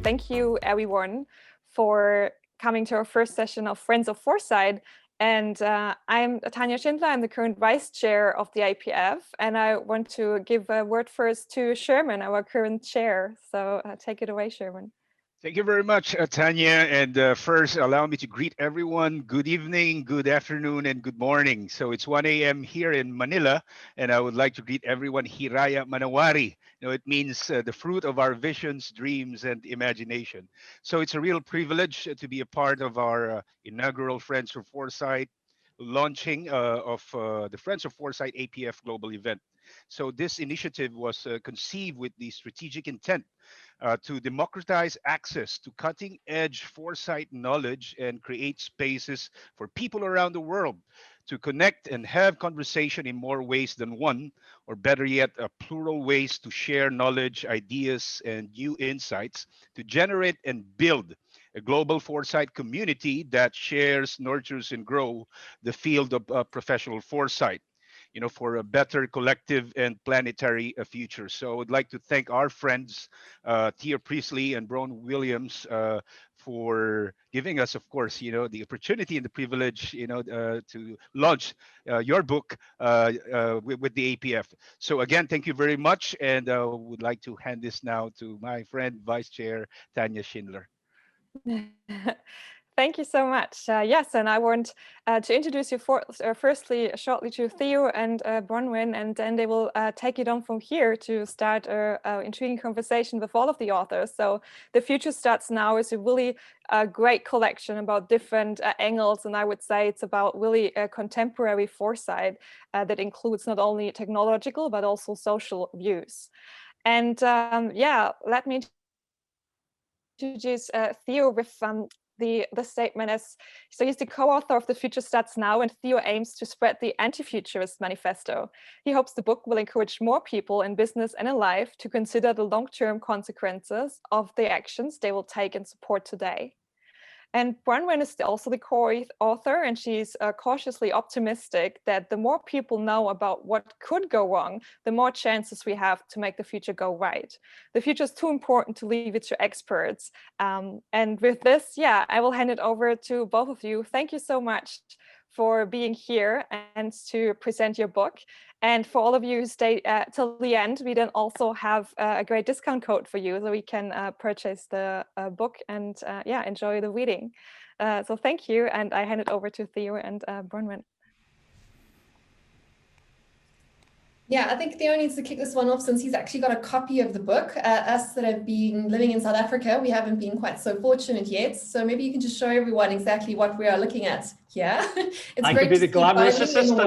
thank you everyone for coming to our first session of Friends of Foresight. And I'm Tanja Schindler, I'm the current vice chair of the APF, and I want to give a word first to Sherman, our current chair. So take it away, Sherman. Thank you very much, Tanya. And first, allow me to greet everyone. Good evening, good afternoon, and good morning. So it's 1 a.m. here in Manila, and I would like to greet everyone Hiraya Manawari. It means the fruit of our visions, dreams, and imagination. So it's a real privilege to be a part of our inaugural Friends of Foresight launching of the Friends of Foresight APF global event. So this initiative was conceived with the strategic intent to democratize access to cutting edge foresight knowledge and create spaces for people around the world to connect and have conversation in more ways than one, or better yet, plural ways to share knowledge, ideas, and new insights to generate and build a global foresight community that shares, nurtures, and grow the field of professional foresight, for a better collective and planetary future. So I would like to thank our friends, Tia Priestley and Bronwyn Williams, for giving us, of course, the opportunity and the privilege, to launch your book with the APF. So again, thank you very much. And would like to hand this now to my friend, Vice Chair Tanya Schindler. Thank you so much. Yes, and I want to introduce you firstly shortly to Theo and Bronwyn, and then they will take it on from here to start an intriguing conversation with all of the authors. So The Future Starts Now is a really great collection about different angles, and I would say it's about really contemporary foresight that includes not only technological but also social views. And yeah, let me introduce Theo with the statement as, so he's the co-author of The Future Starts Now, and Theo aims to spread the anti-futurist manifesto. He hopes the book will encourage more people in business and in life to consider the long-term consequences of the actions they will take and support today. And Bronwyn is also the co-author, and she's cautiously optimistic that the more people know about what could go wrong, the more chances we have to make the future go right. The future is too important to leave it to experts. And with this, yeah, I will hand it over to both of you. Thank you so much for being here and to present your book. And for all of you who stay till the end, we then also have a great discount code for you, so we can purchase the book and yeah, enjoy the reading. So thank you, and I hand it over to Theo and Bronwyn. Yeah, I think Theo needs to kick this one off since he's actually got a copy of the book. Us that have been living in South Africa, we haven't been quite so fortunate yet. So maybe you can just show everyone exactly what we are looking at here. It's I great could be to the glamorous assistant.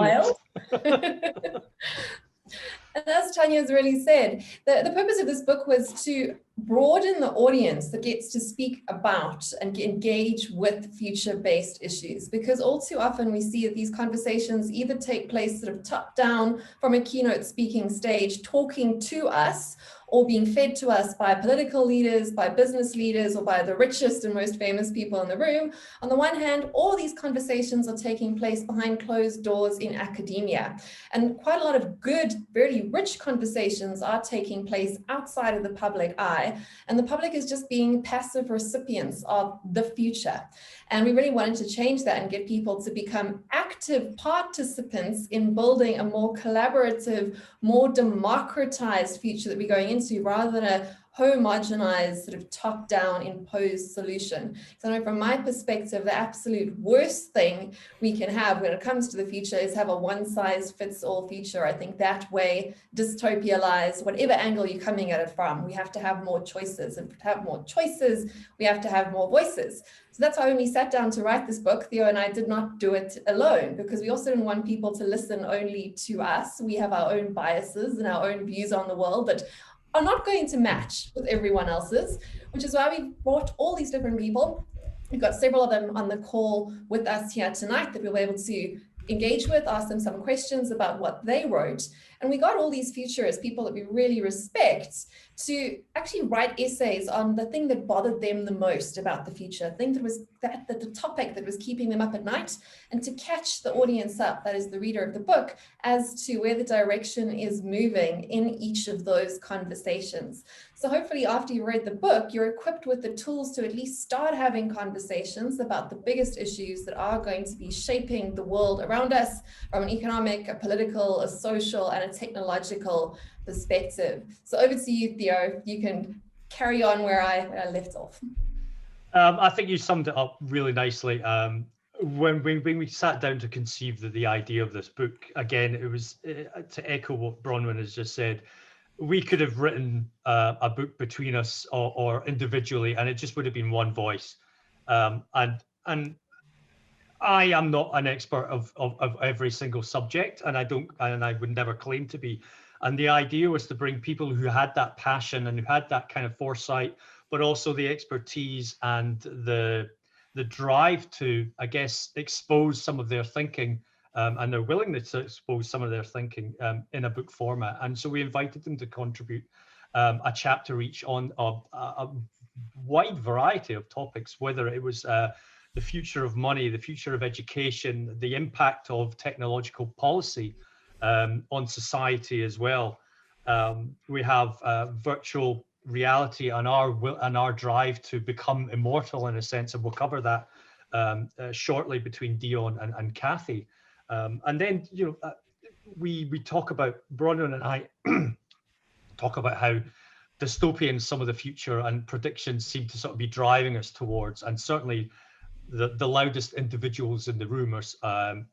And as Tanya has already said, the purpose of this book was to broaden the audience that gets to speak about and engage with future-based issues, because all too often we see that these conversations either take place sort of top down from a keynote speaking stage, talking to us, or being fed to us by political leaders, by business leaders, or by the richest and most famous people in the room. On the one hand, all these conversations are taking place behind closed doors in academia. And quite a lot of good, very rich conversations are taking place outside of the public eye. And the public is just being passive recipients of the future. And we really wanted to change that and get people to become active participants in building a more collaborative, more democratized future that we're going into, rather than a homogenized, sort of top-down imposed solution. So I know from my perspective, the absolute worst thing we can have when it comes to the future is have a one-size-fits-all future. I think that way dystopia lies, whatever angle you're coming at it from. We have to have more choices, and to have more choices, we have to have more voices. So that's why when we sat down to write this book, Theo and I did not do it alone, because we also didn't want people to listen only to us. We have our own biases and our own views on the world that are not going to match with everyone else's, which is why we brought all these different people. We've got several of them on the call with us here tonight that we'll be able to engage with, ask them some questions about what they wrote. And we got all these futurists, people that we really respect, to actually write essays on the thing that bothered them the most about the future, the thing that was the topic that was keeping them up at night, and to catch the audience up, that is the reader of the book, as to where the direction is moving in each of those conversations. So hopefully after you read the book, you're equipped with the tools to at least start having conversations about the biggest issues that are going to be shaping the world around us from an economic, a political, a social, and a technological perspective. So over to you, Theo. You can carry on where I left off. I think you summed it up really nicely. When we sat down to conceive the idea of this book, again, it was to echo what Bronwyn has just said. We could have written a book between us or individually, and it just would have been one voice. And I am not an expert of every single subject, and I would never claim to be. And the idea was to bring people who had that passion and who had that kind of foresight, but also the expertise and the drive to, I guess, expose some of their thinking and their willingness to expose some of their thinking in a book format. And so we invited them to contribute a chapter each on a wide variety of topics, whether it was the future of money, the future of education, the impact of technological policy on society as well. We have virtual reality and our drive to become immortal, in a sense, and we'll cover that shortly between Dion and Kathy. And then, we talk about, Bronwyn and I talk about how dystopian some of the future and predictions seem to sort of be driving us towards, and certainly the loudest individuals in the room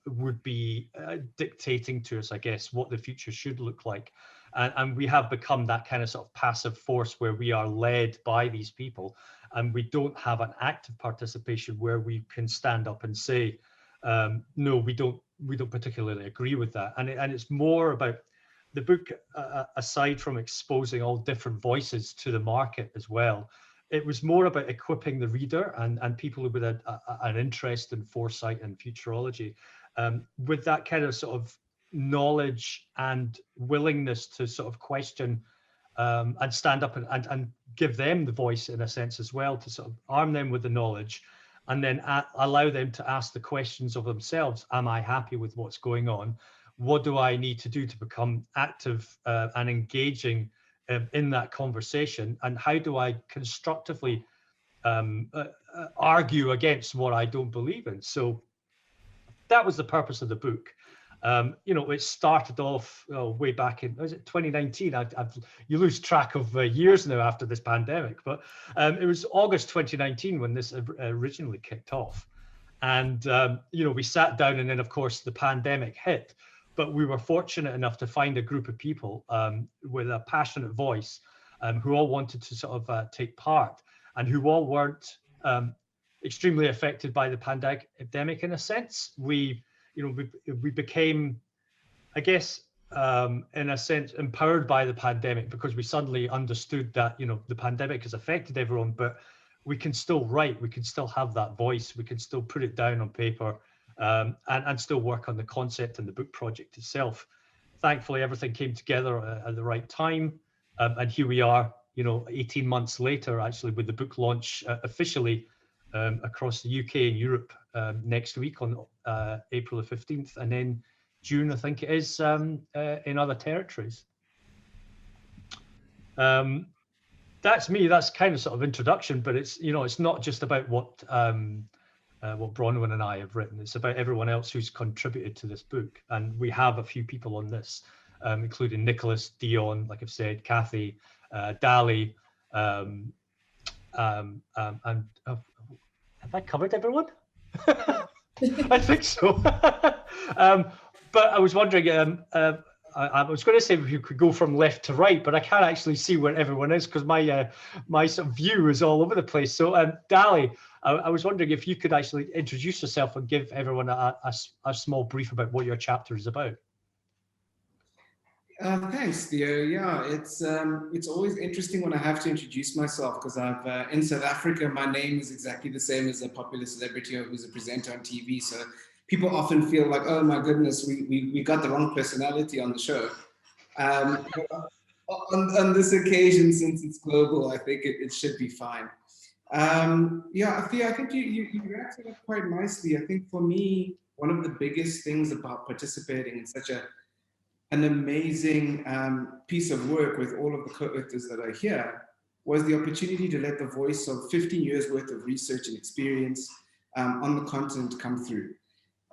would be dictating to us, I guess, what the future should look like. And we have become that kind of sort of passive force where we are led by these people, and we don't have an active participation where we can stand up and say, no, we don't particularly agree with that. And it's more about the book, aside from exposing all different voices to the market as well. It was more about equipping the reader and people with an interest in foresight and futurology with that kind of sort of knowledge and willingness to sort of question and stand up and give them the voice, in a sense, as well, to sort of arm them with the knowledge and then allow them to ask the questions of themselves. Am I happy with what's going on? What do I need to do to become active and engaging in that conversation, and how do I constructively argue against what I don't believe in? So that was the purpose of the book. It started off way back in, was it 2019? You lose track of years now after this pandemic, but it was August 2019 when this originally kicked off. And, we sat down, and then of course the pandemic hit. But we were fortunate enough to find a group of people with a passionate voice who all wanted to sort of take part, and who all weren't extremely affected by the pandemic, in a sense. We became, I guess, in a sense, empowered by the pandemic, because we suddenly understood that, the pandemic has affected everyone, but we can still write, we can still have that voice, we can still put it down on paper. And still work on the concept and the book project itself. Thankfully, everything came together at the right time. And here we are, 18 months later, actually, with the book launch officially across the UK and Europe next week on April the 15th. And then June, I think it is, in other territories. That's me. That's kind of sort of introduction, but it's, it's not just about what Bronwyn and I have written. It's about everyone else who's contributed to this book. And we have a few people on this, including Nicholas, Dion, like I've said, Kathy, Dali, and have I covered everyone? I think so. But I was wondering, I was going to say if you could go from left to right, but I can't actually see where everyone is because my sort of view is all over the place. So Dali, I was wondering if you could actually introduce yourself and give everyone a small brief about what your chapter is about. Thanks, Theo. Yeah, it's always interesting when I have to introduce myself, because I've in South Africa, my name is exactly the same as a popular celebrity who's a presenter on TV. So people often feel like, oh my goodness, we got the wrong personality on the show. But on this occasion, since it's global, I think it should be fine. Yeah, Thea, I think you wrapped it up quite nicely. I think for me, one of the biggest things about participating in such an amazing piece of work with all of the co-authors that are here was the opportunity to let the voice of 15 years worth of research and experience on the continent come through.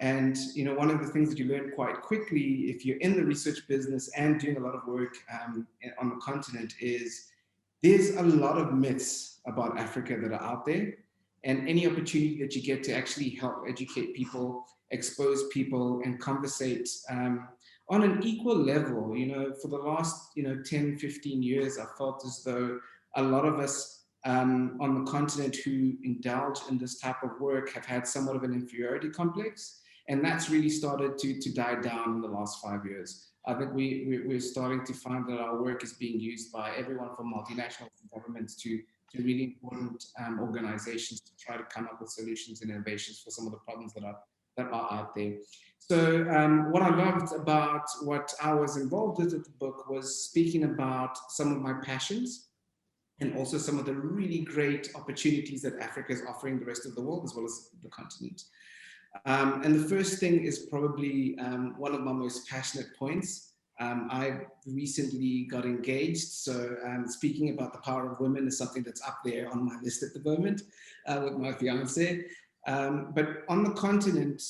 And one of the things that you learn quite quickly if you're in the research business and doing a lot of work on the continent is there's a lot of myths about Africa that are out there, and any opportunity that you get to actually help educate people, expose people, and conversate on an equal level. For the last 10, 15 years, I felt as though a lot of us on the continent who indulge in this type of work have had somewhat of an inferiority complex, and that's really started to die down in the last 5 years. I think we're starting to find that our work is being used by everyone from multinational governments to really important organizations to try to come up with solutions and innovations for some of the problems that are out there. So what I loved about what I was involved with the book was speaking about some of my passions and also some of the really great opportunities that Africa is offering the rest of the world as well as the continent. And the first thing is probably one of my most passionate points. I recently got engaged, so speaking about the power of women is something that's up there on my list at the moment with my fiance. But on the continent,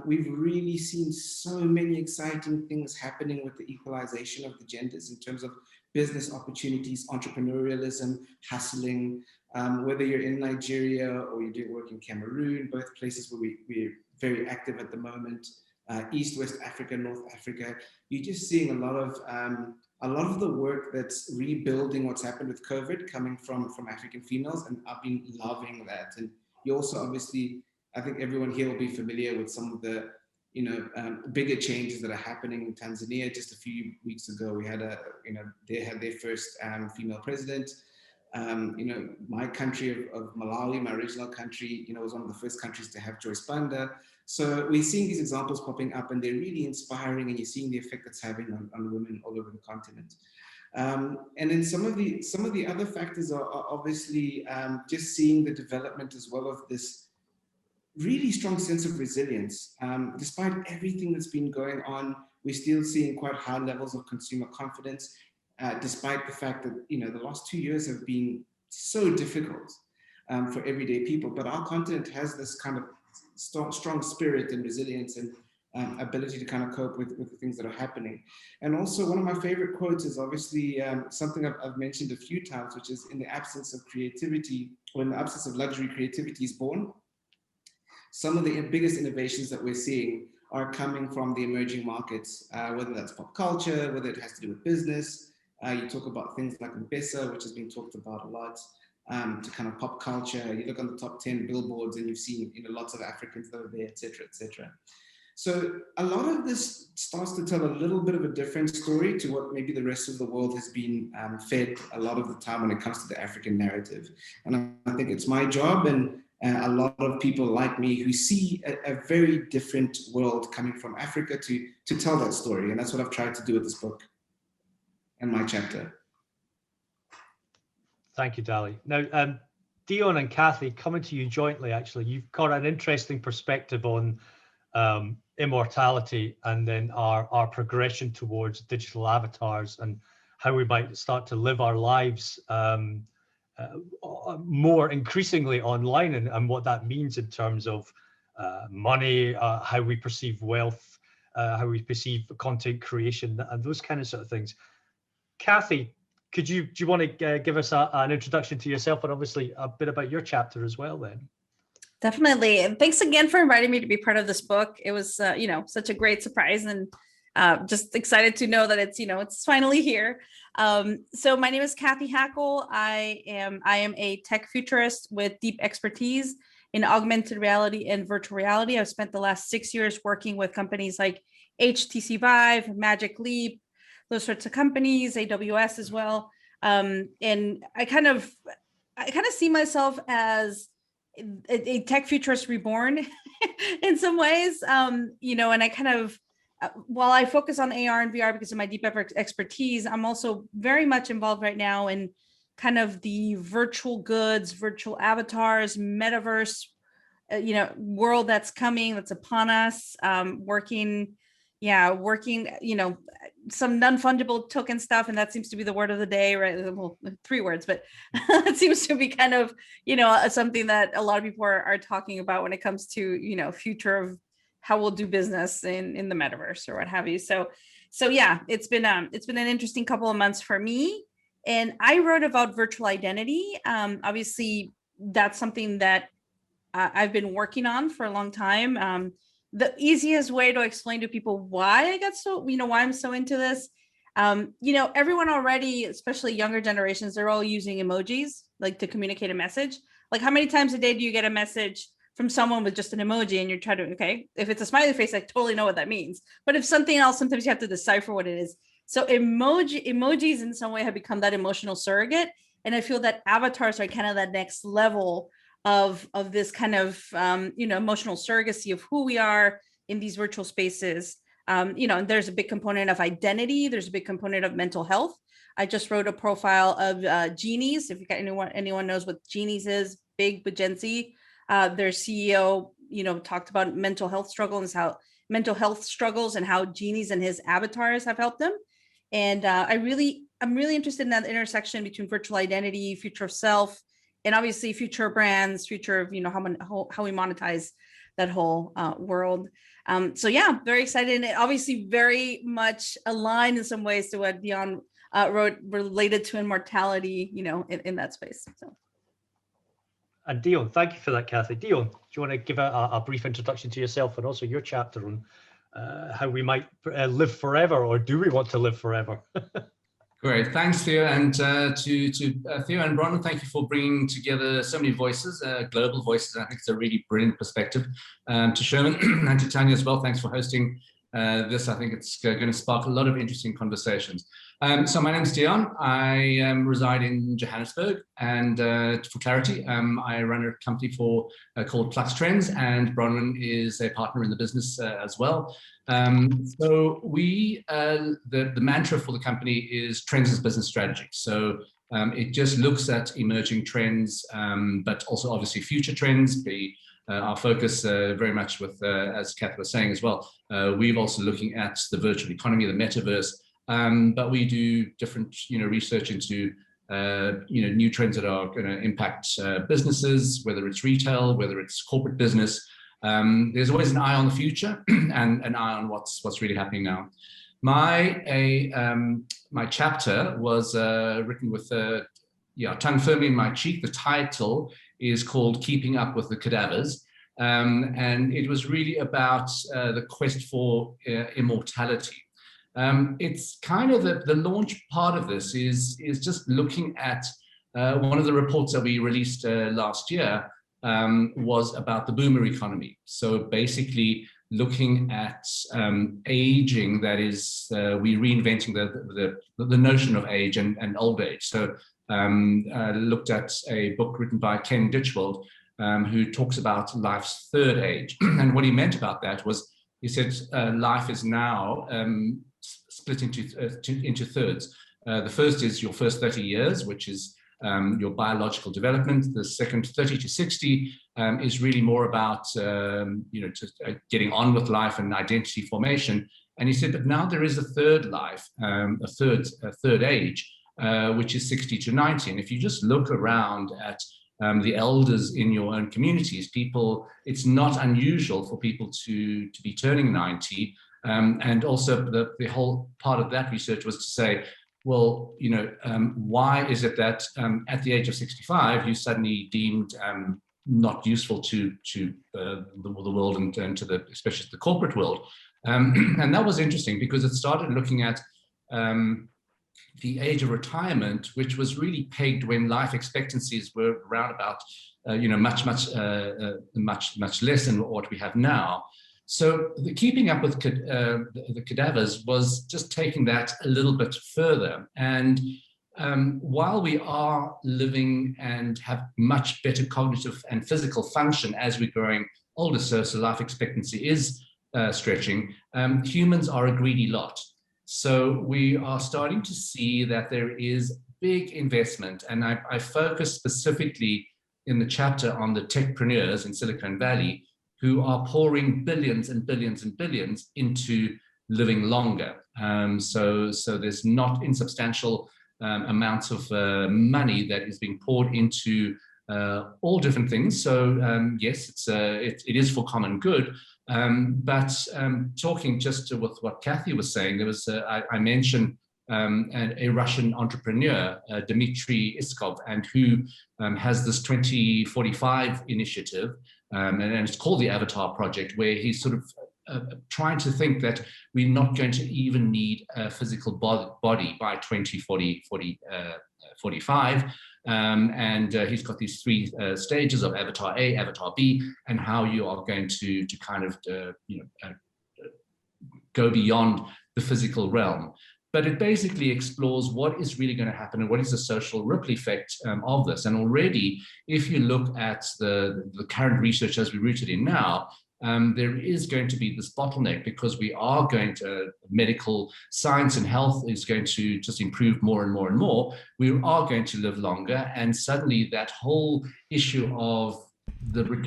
we've really seen so many exciting things happening with the equalization of the genders in terms of business opportunities, entrepreneurialism, hustling, whether you're in Nigeria or you do work in Cameroon, both places where we're very active at the moment, East, West Africa, North Africa, you're just seeing a lot of the work that's rebuilding what's happened with COVID coming from African females, and I've been loving that. And you also obviously, I think everyone here will be familiar with some of the bigger changes that are happening in Tanzania. Just a few weeks ago, we had they had their first female president. My country of Malawi, my original country, was one of the first countries to have Joyce Banda. So we're seeing these examples popping up, and they're really inspiring, and you're seeing the effect it's having on women all over the continent. And then some of the other factors are obviously just seeing the development as well of this really strong sense of resilience. Despite everything that's been going on, we're still seeing quite high levels of consumer confidence, despite the fact that the last 2 years have been so difficult for everyday people. But our continent has this kind of strong spirit and resilience and ability to kind of cope with the things that are happening. And also one of my favorite quotes is obviously something I've mentioned a few times, which is in the absence of creativity, or in the absence of luxury, creativity is born. Some of the biggest innovations that we're seeing are coming from the emerging markets, whether that's pop culture, whether it has to do with business. You talk about things like M-Pesa, which has been talked about a lot, to kind of pop culture. You look on the top 10 billboards and you've seen lots of Africans that are there, et cetera, et cetera. So a lot of this starts to tell a little bit of a different story to what maybe the rest of the world has been fed a lot of the time when it comes to the African narrative. And I think it's my job and a lot of people like me who see a very different world coming from Africa to tell that story. And that's what I've tried to do with this book and my chapter. Thank you, Dali. Now, Dion and Kathy, coming to you jointly, actually, you've got an interesting perspective on immortality and then our progression towards digital avatars and how we might start to live our lives more increasingly online, and what that means in terms of money, how we perceive wealth, how we perceive content creation, and those kind of sort of things. Kathy, do you want to give us an introduction to yourself and obviously a bit about your chapter as well then? Definitely. And thanks again for inviting me to be part of this book. It was, such a great surprise, and just excited to know that it's finally here. So my name is Kathy Hackle. I am a tech futurist with deep expertise in augmented reality and virtual reality. I've spent the last 6 years working with companies like HTC Vive, Magic Leap, those sorts of companies, AWS as well. And I kind of see myself as a tech futurist reborn in some ways, and I kind of while I focus on AR and VR because of my deep expertise, I'm also very much involved right now in kind of the virtual goods, virtual avatars, metaverse, world that's coming, that's upon us, working, some non-fungible token stuff. And that seems to be the word of the day, right? Well, 3 words, but it seems to be kind of, something that a lot of people are talking about when it comes to, future of how we'll do business in the metaverse or what have you. So yeah, it's been an interesting couple of months for me. And I wrote about virtual identity. Obviously, that's something that I've been working on for a long time. The easiest way to explain to people why I got so, why I'm so into this, everyone already, especially younger generations, they're all using emojis like to communicate a message. Like, how many times a day do you get a message from someone with just an emoji and you're trying to, okay, if it's a smiley face, I totally know what that means. But if something else, sometimes you have to decipher what it is. So emojis in some way have become that emotional surrogate. And I feel that avatars are kind of that next level of this kind of, emotional surrogacy of who we are in these virtual spaces. And there's a big component of identity. There's a big component of mental health. I just wrote a profile of Genies. If you got anyone knows what Genies is, big with Gen Z. Their CEO, talked about mental health struggles and how Genies and his avatars have helped them. And I'm really interested in that intersection between virtual identity, future of self, and obviously future brands, future of, how we monetize that whole world. So yeah, very excited, and obviously very much aligned in some ways to what Dion wrote related to immortality, in that space. So. And Dion, thank you for that, Kathy. Dion, do you want to give a brief introduction to yourself and also your chapter on how we might live forever, or do we want to live forever? Great, thanks, Theo, and to Theo and Bronwyn, thank you for bringing together so many voices, global voices. I think it's a really brilliant perspective. To Sherman and to Tanya as well, thanks for hosting this. I think it's going to spark a lot of interesting conversations. So my name is Dion. I reside in Johannesburg, and for clarity, I run a company called Flux Trends, and Bronwyn is a partner in the business as well. So the mantra for the company is trends as business strategy. So it just looks at emerging trends, but also obviously future trends. Our focus very much with, as Kathy was saying as well, we're also looking at the virtual economy, the metaverse, but we do different, research into, new trends that are going to impact businesses, whether it's retail, whether it's corporate business. There's always an eye on the future and an eye on what's really happening now. My chapter was written with tongue firmly in my cheek. The title is called "Keeping Up with the Cadavers," and it was really about the quest for immortality. It's kind of the launch part of this is just looking at one of the reports that we released last year. Was about the boomer economy. So basically looking at aging, that is, we reinventing the notion of age and old age. So looked at a book written by Ken Ditchfield, who talks about life's third age. And what he meant about that was, he said life is now split into thirds. The first is your first 30 years, which is your biological development. The second 30 to 60 is really more about getting on with life and identity formation. And he said, but now there is a third life, a third age, which is 60 to 90. And if you just look around at the elders in your own communities, it's not unusual for people to be turning 90. And also the whole part of that research was to say, well, why is it that at the age of 65, you suddenly deemed not useful to the world and to especially the corporate world? And that was interesting because it started looking at the age of retirement, which was really pegged when life expectancies were around about, much less than what we have now. So the keeping up with the cadavers was just taking that a little bit further. And while we are living and have much better cognitive and physical function as we're growing older, so life expectancy is stretching, humans are a greedy lot. So we are starting to see that there is big investment, and I focus specifically in the chapter on the techpreneurs in Silicon Valley who are pouring billions and billions and billions into living longer. So there's not insubstantial amounts of money that is being poured into all different things. So yes, it is for common good. But talking just with what Kathy was saying, there was I mentioned a Russian entrepreneur, Dmitry Iskov, and who has this 2045 initiative, and it's called the Avatar Project, where he's sort of trying to think that we're not going to even need a physical body by 2045. And he's got these three stages of Avatar A, Avatar B, and how you are going to kind of go beyond the physical realm. But it basically explores what is really going to happen and what is the social ripple effect of this. And already, if you look at the current research as we're rooted in now, there is going to be this bottleneck, because we are going to, medical science and health is going to just improve more and more and more. We are going to live longer, and suddenly that whole issue of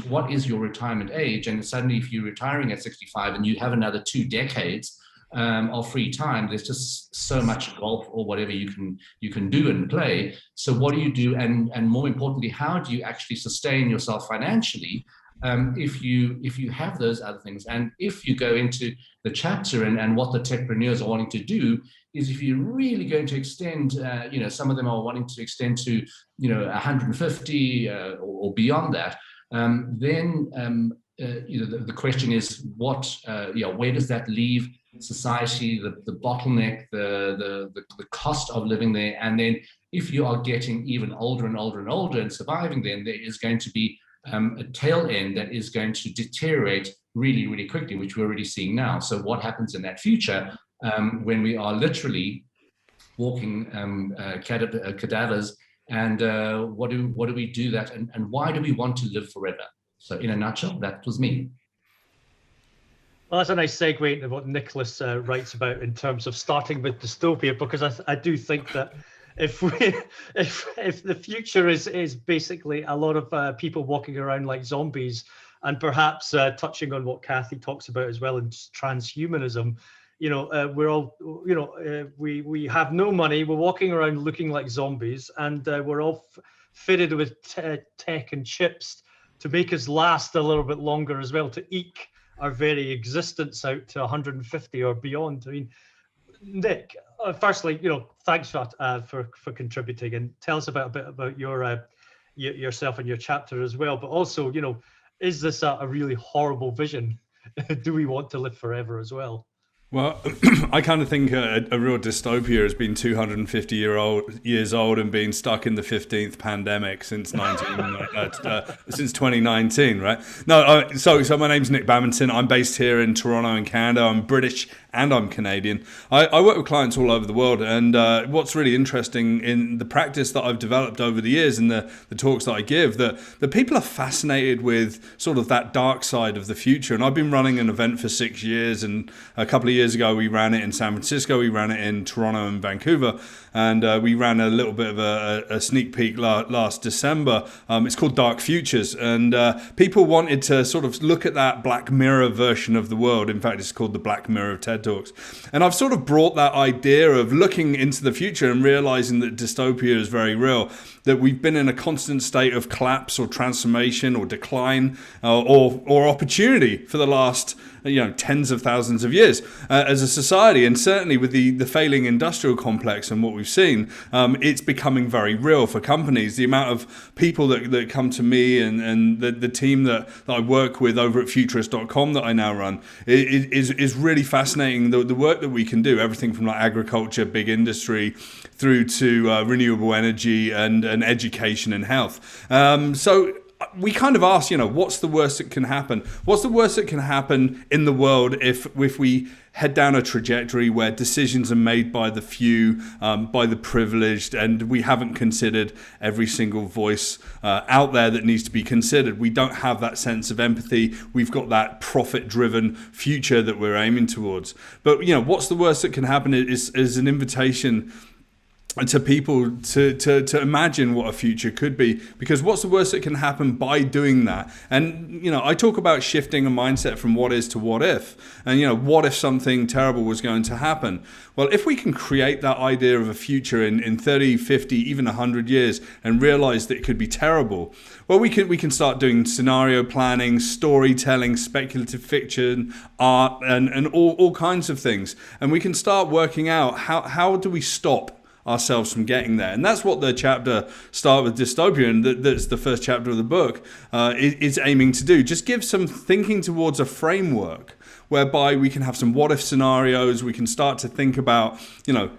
what is your retirement age, and suddenly if you're retiring at 65 and you have another 2 decades of free time, there's just so much golf or whatever you can do and play. So what do you do, and more importantly, how do you actually sustain yourself financially if you have those other things? And if you go into the chapter and what the techpreneurs are wanting to do is, if you're really going to extend, some of them are wanting to extend to 150 or beyond that, then the question is where does that leave society, the bottleneck, the cost of living there? And then if you are getting even older and older and older and surviving, then there is going to be a tail end that is going to deteriorate really, really quickly, which we're already seeing now. So what happens in that future when we are literally walking cadavers, and what do we do that, and why do we want to live forever? So in a nutshell, that was me. Well, that's a nice segue into what Nicholas writes about in terms of starting with dystopia, because I do think that if the future is basically a lot of people walking around like zombies, and perhaps touching on what Kathy talks about as well in transhumanism, we're all, we have no money, we're walking around looking like zombies, and we're all fitted with tech and chips to make us last a little bit longer as well, to eke our very existence out to 150 or beyond. I mean, Nick, firstly, thanks for contributing, and tell us a bit about your yourself and your chapter as well. But also, is this a really horrible vision? Do we want to live forever as well? Well, I kind of think a real dystopia has been 250 years old and been stuck in the 15th pandemic since 2019, right? No, so my name's Nick Babington. I'm based here in Toronto in Canada. I'm British and I'm Canadian. I work with clients all over the world, and what's really interesting in the practice that I've developed over the years and the talks that I give, that the people are fascinated with sort of that dark side of the future. And I've been running an event for 6 years, and a couple of years ago we ran it in San Francisco, we ran it in Toronto and Vancouver, and we ran a little bit of a sneak peek last December. It's called Dark Futures, and people wanted to sort of look at that Black Mirror version of the world. In fact, it's called the Black Mirror of TED Talks. And I've sort of brought that idea of looking into the future and realizing that dystopia is very real, that we've been in a constant state of collapse or transformation or decline or opportunity for the last tens of thousands of years as a society. And certainly with the failing industrial complex and what we've seen, it's becoming very real for companies. The amount of people that come to me and the team that I work with over at futurist.com that I now run is really fascinating. The work that we can do, everything from like agriculture, big industry, through to renewable energy and education and health. So we kind of ask, what's the worst that can happen? What's the worst that can happen in the world if we head down a trajectory where decisions are made by the few, by the privileged, and we haven't considered every single voice out there that needs to be considered? We don't have that sense of empathy. We've got that profit-driven future that we're aiming towards. But what's the worst that can happen is an invitation to people to imagine what a future could be, because what's the worst that can happen by doing that? And I talk about shifting a mindset from what is to what if, and what if something terrible was going to happen? Well, if we can create that idea of a future in 30, 50, even 100 years and realize that it could be terrible, well, we can start doing scenario planning, storytelling, speculative fiction, art, and all kinds of things, and we can start working out how do we stop ourselves from getting there. And that's what the chapter Start with Dystopia, and that's the first chapter of the book, is aiming to do. Just give some thinking towards a framework whereby we can have some what if scenarios. We can start to think about,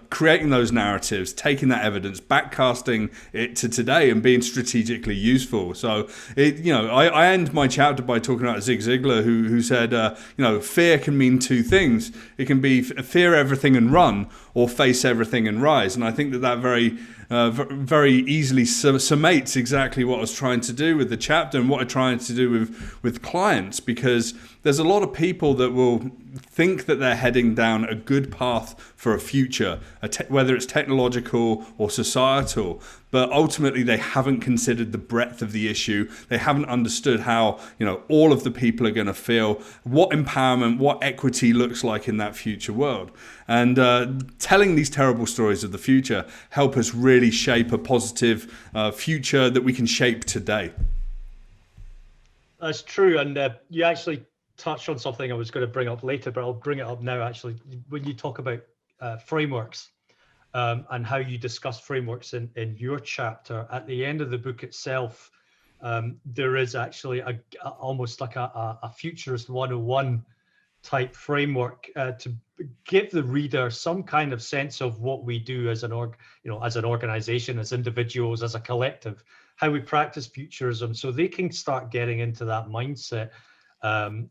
creating those narratives, taking that evidence, backcasting it to today and being strategically useful. So I end my chapter by talking about Zig Ziglar, who said, fear can mean two things. It can be fear everything and run, or face everything and rise. And I think that very very easily summates exactly what I was trying to do with the chapter and what I'm trying to do with clients, because there's a lot of people that will think that they're heading down a good path for a future, whether it's technological or societal, but ultimately they haven't considered the breadth of the issue. They haven't understood how all of the people are going to feel, what empowerment, what equity looks like in that future world. And telling these terrible stories of the future help us really shape a positive future that we can shape today. That's true. And you actually touched on something I was going to bring up later, but I'll bring it up now. Actually, when you talk about frameworks and how you discuss frameworks in your chapter, at the end of the book itself, there is actually almost like a futurist 101 type framework to give the reader some kind of sense of what we do as an organization, as individuals, as a collective, how we practice futurism, so they can start getting into that mindset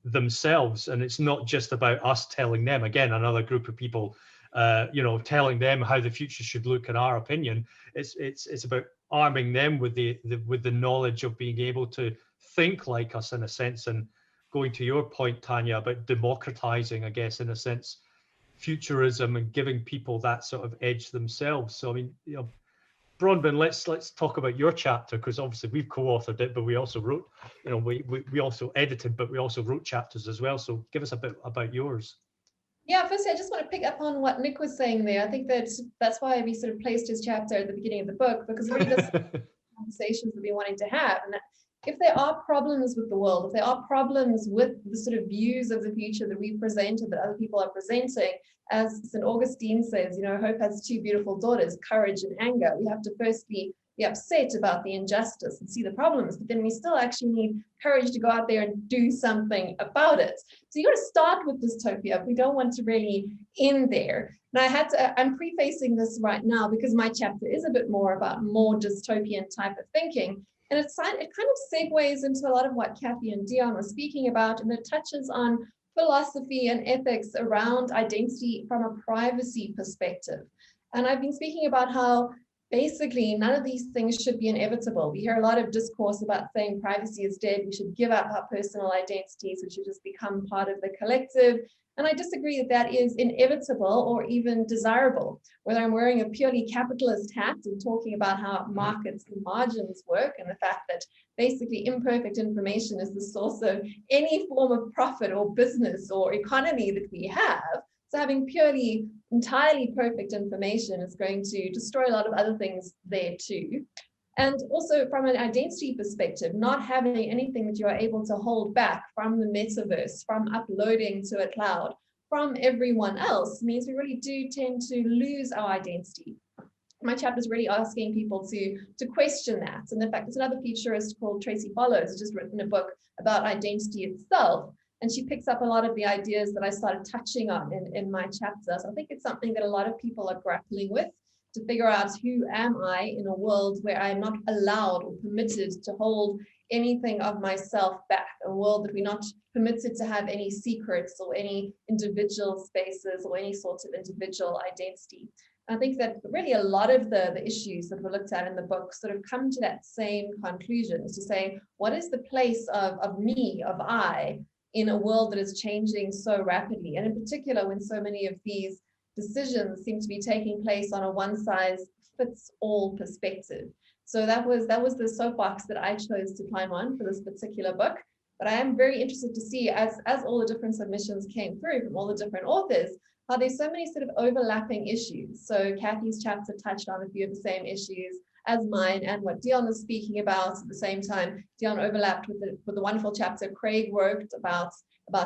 themselves. And it's not just about us telling them, again, another group of people, telling them how the future should look in our opinion. It's about arming them with the knowledge of being able to think like us in a sense. And going to your point, Tanya, about democratizing, I guess, in a sense, futurism and giving people that sort of edge themselves. So, I mean, Bronwyn, let's talk about your chapter, because obviously we've co-authored it, but we also wrote, we also edited, but we also wrote chapters as well. So give us a bit about yours. Yeah, firstly, I just want to pick up on what Nick was saying there. I think that's why we sort of placed his chapter at the beginning of the book, because really this conversations that we're wanting to have. And if there are problems with the world, if there are problems with the sort of views of the future that we presented, that other people are presenting, as St. Augustine says, hope has two beautiful daughters, courage and anger. We have to firstly be upset about the injustice and see the problems, but then we still actually need courage to go out there and do something about it. So you got to start with dystopia. We don't want to really end there. And I'm prefacing this right now because my chapter is a bit more about more dystopian type of thinking. And it kind of segues into a lot of what Kathy and Dion were speaking about, and it touches on philosophy and ethics around identity from a privacy perspective. And I've been speaking about how basically none of these things should be inevitable. We hear a lot of discourse about saying privacy is dead, we should give up our personal identities, we should just become part of the collective. And I disagree that is inevitable or even desirable. Whether I'm wearing a purely capitalist hat and talking about how markets and margins work, and the fact that basically imperfect information is the source of any form of profit or business or economy that we have. So having purely, entirely perfect information is going to destroy a lot of other things there too. And also from an identity perspective, not having anything that you are able to hold back from the metaverse, from uploading to a cloud, from everyone else, means we really do tend to lose our identity. My chapter is really asking people to question that. And in fact, there's another futurist called Tracy Follows, who's just written a book about identity itself. And she picks up a lot of the ideas that I started touching on in my chapter. So I think it's something that a lot of people are grappling with, to figure out who am I in a world where I'm not allowed or permitted to hold anything of myself back, a world that we're not permitted to have any secrets or any individual spaces or any sort of individual identity. I think that really a lot of the issues that were looked at in the book sort of come to that same conclusion, is to say, what is the place of me, of I, in a world that is changing so rapidly? And in particular, when so many of these decisions seem to be taking place on a one-size-fits-all perspective. So that was the soapbox that I chose to climb on for this particular book. But I am very interested to see, as all the different submissions came through from all the different authors, how there's so many sort of overlapping issues. So Kathy's chapter touched on a few of the same issues as mine, and what Dion was speaking about at the same time. Dion overlapped with the wonderful chapter Craig wrote about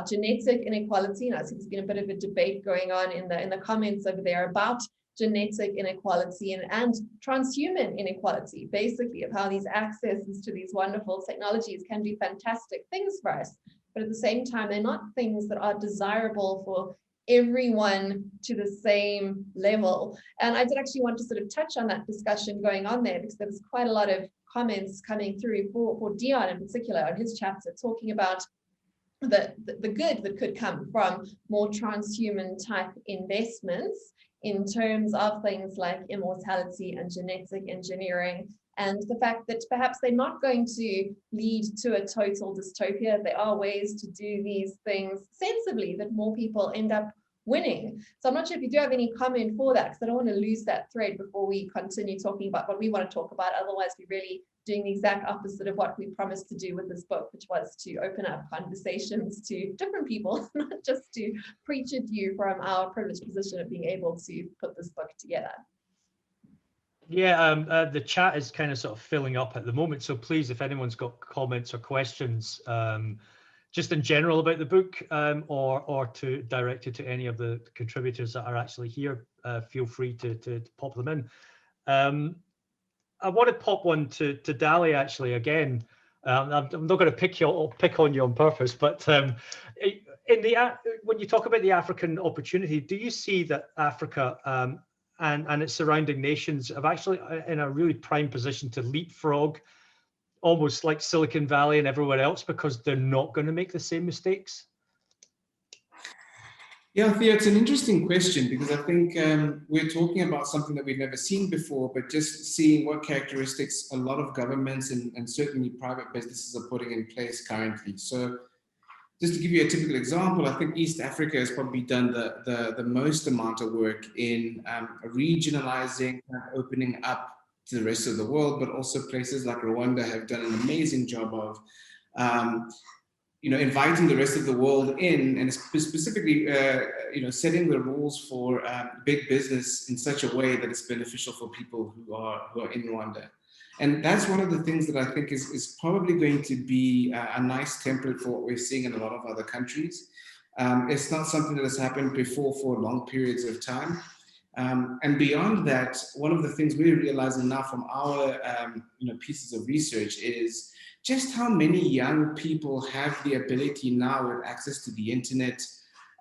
genetic inequality. And I see there's been a bit of a debate going on in the comments over there about genetic inequality and transhuman inequality, basically, of how these accesses to these wonderful technologies can do fantastic things for us, but at the same time, they're not things that are desirable for everyone to the same level. And I did actually want to sort of touch on that discussion going on there, because there was quite a lot of comments coming through for Dion in particular on his chapter, talking about the good that could come from more transhuman type investments in terms of things like immortality and genetic engineering, and the fact that perhaps they're not going to lead to a total dystopia. There are ways to do these things sensibly that more people end up winning. So I'm not sure if you do have any comment for that, because I don't want to lose that thread before we continue talking about what we want to talk about. Otherwise, we're really doing the exact opposite of what we promised to do with this book, which was to open up conversations to different people, not just to preach at you from our privileged position of being able to put this book together. Yeah, the chat is kind of sort of filling up at the moment. So please, if anyone's got comments or questions, just in general about the book, or to direct it to any of the contributors that are actually here, feel free to pop them in. I want to pop one to Dali actually again. I'm not going to pick on you on purpose, but when you talk about the African opportunity, do you see that Africa and its surrounding nations have actually in a really prime position to leapfrog, almost like Silicon Valley and everywhere else, because they're not going to make the same mistakes? Yeah, Theo, it's an interesting question, because I think we're talking about something that we've never seen before, but just seeing what characteristics a lot of governments and certainly private businesses are putting in place currently. So just to give you a typical example, I think East Africa has probably done the most amount of work in regionalizing, opening up to the rest of the world, but also places like Rwanda have done an amazing job of inviting the rest of the world in, and specifically, setting the rules for big business in such a way that it's beneficial for people who are in Rwanda. And that's one of the things that I think is probably going to be a nice template for what we're seeing in a lot of other countries. It's not something that has happened before for long periods of time. And beyond that, one of the things we're realizing now from our pieces of research is just how many young people have the ability now with access to the internet,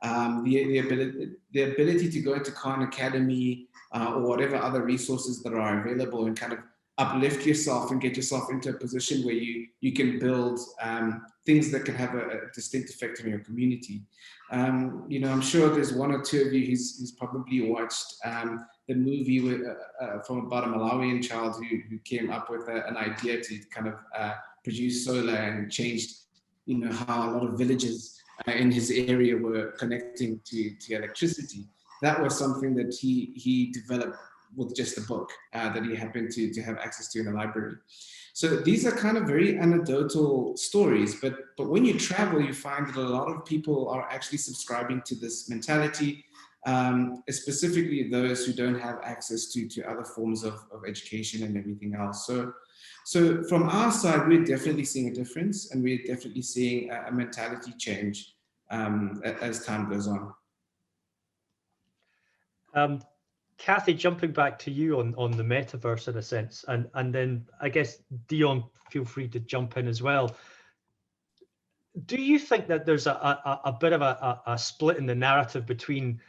the ability to go into Khan Academy or whatever other resources that are available and kind of uplift yourself and get yourself into a position where you can build things that can have a distinct effect on your community. I'm sure there's one or two of you who's probably watched the movie from about a Malawian child who came up with an idea to kind of produce solar and changed, how a lot of villages in his area were connecting to electricity. That was something that he developed with just a book that he happened to have access to in the library. So these are kind of very anecdotal stories, but when you travel, you find that a lot of people are actually subscribing to this mentality, specifically those who don't have access to other forms of education and everything else. So from our side, we're definitely seeing a difference, and we're definitely seeing a mentality change as time goes on. Kathy, jumping back to you on the metaverse in a sense, and then I guess Dion, feel free to jump in as well. Do you think that there's a bit of a split in the narrative between,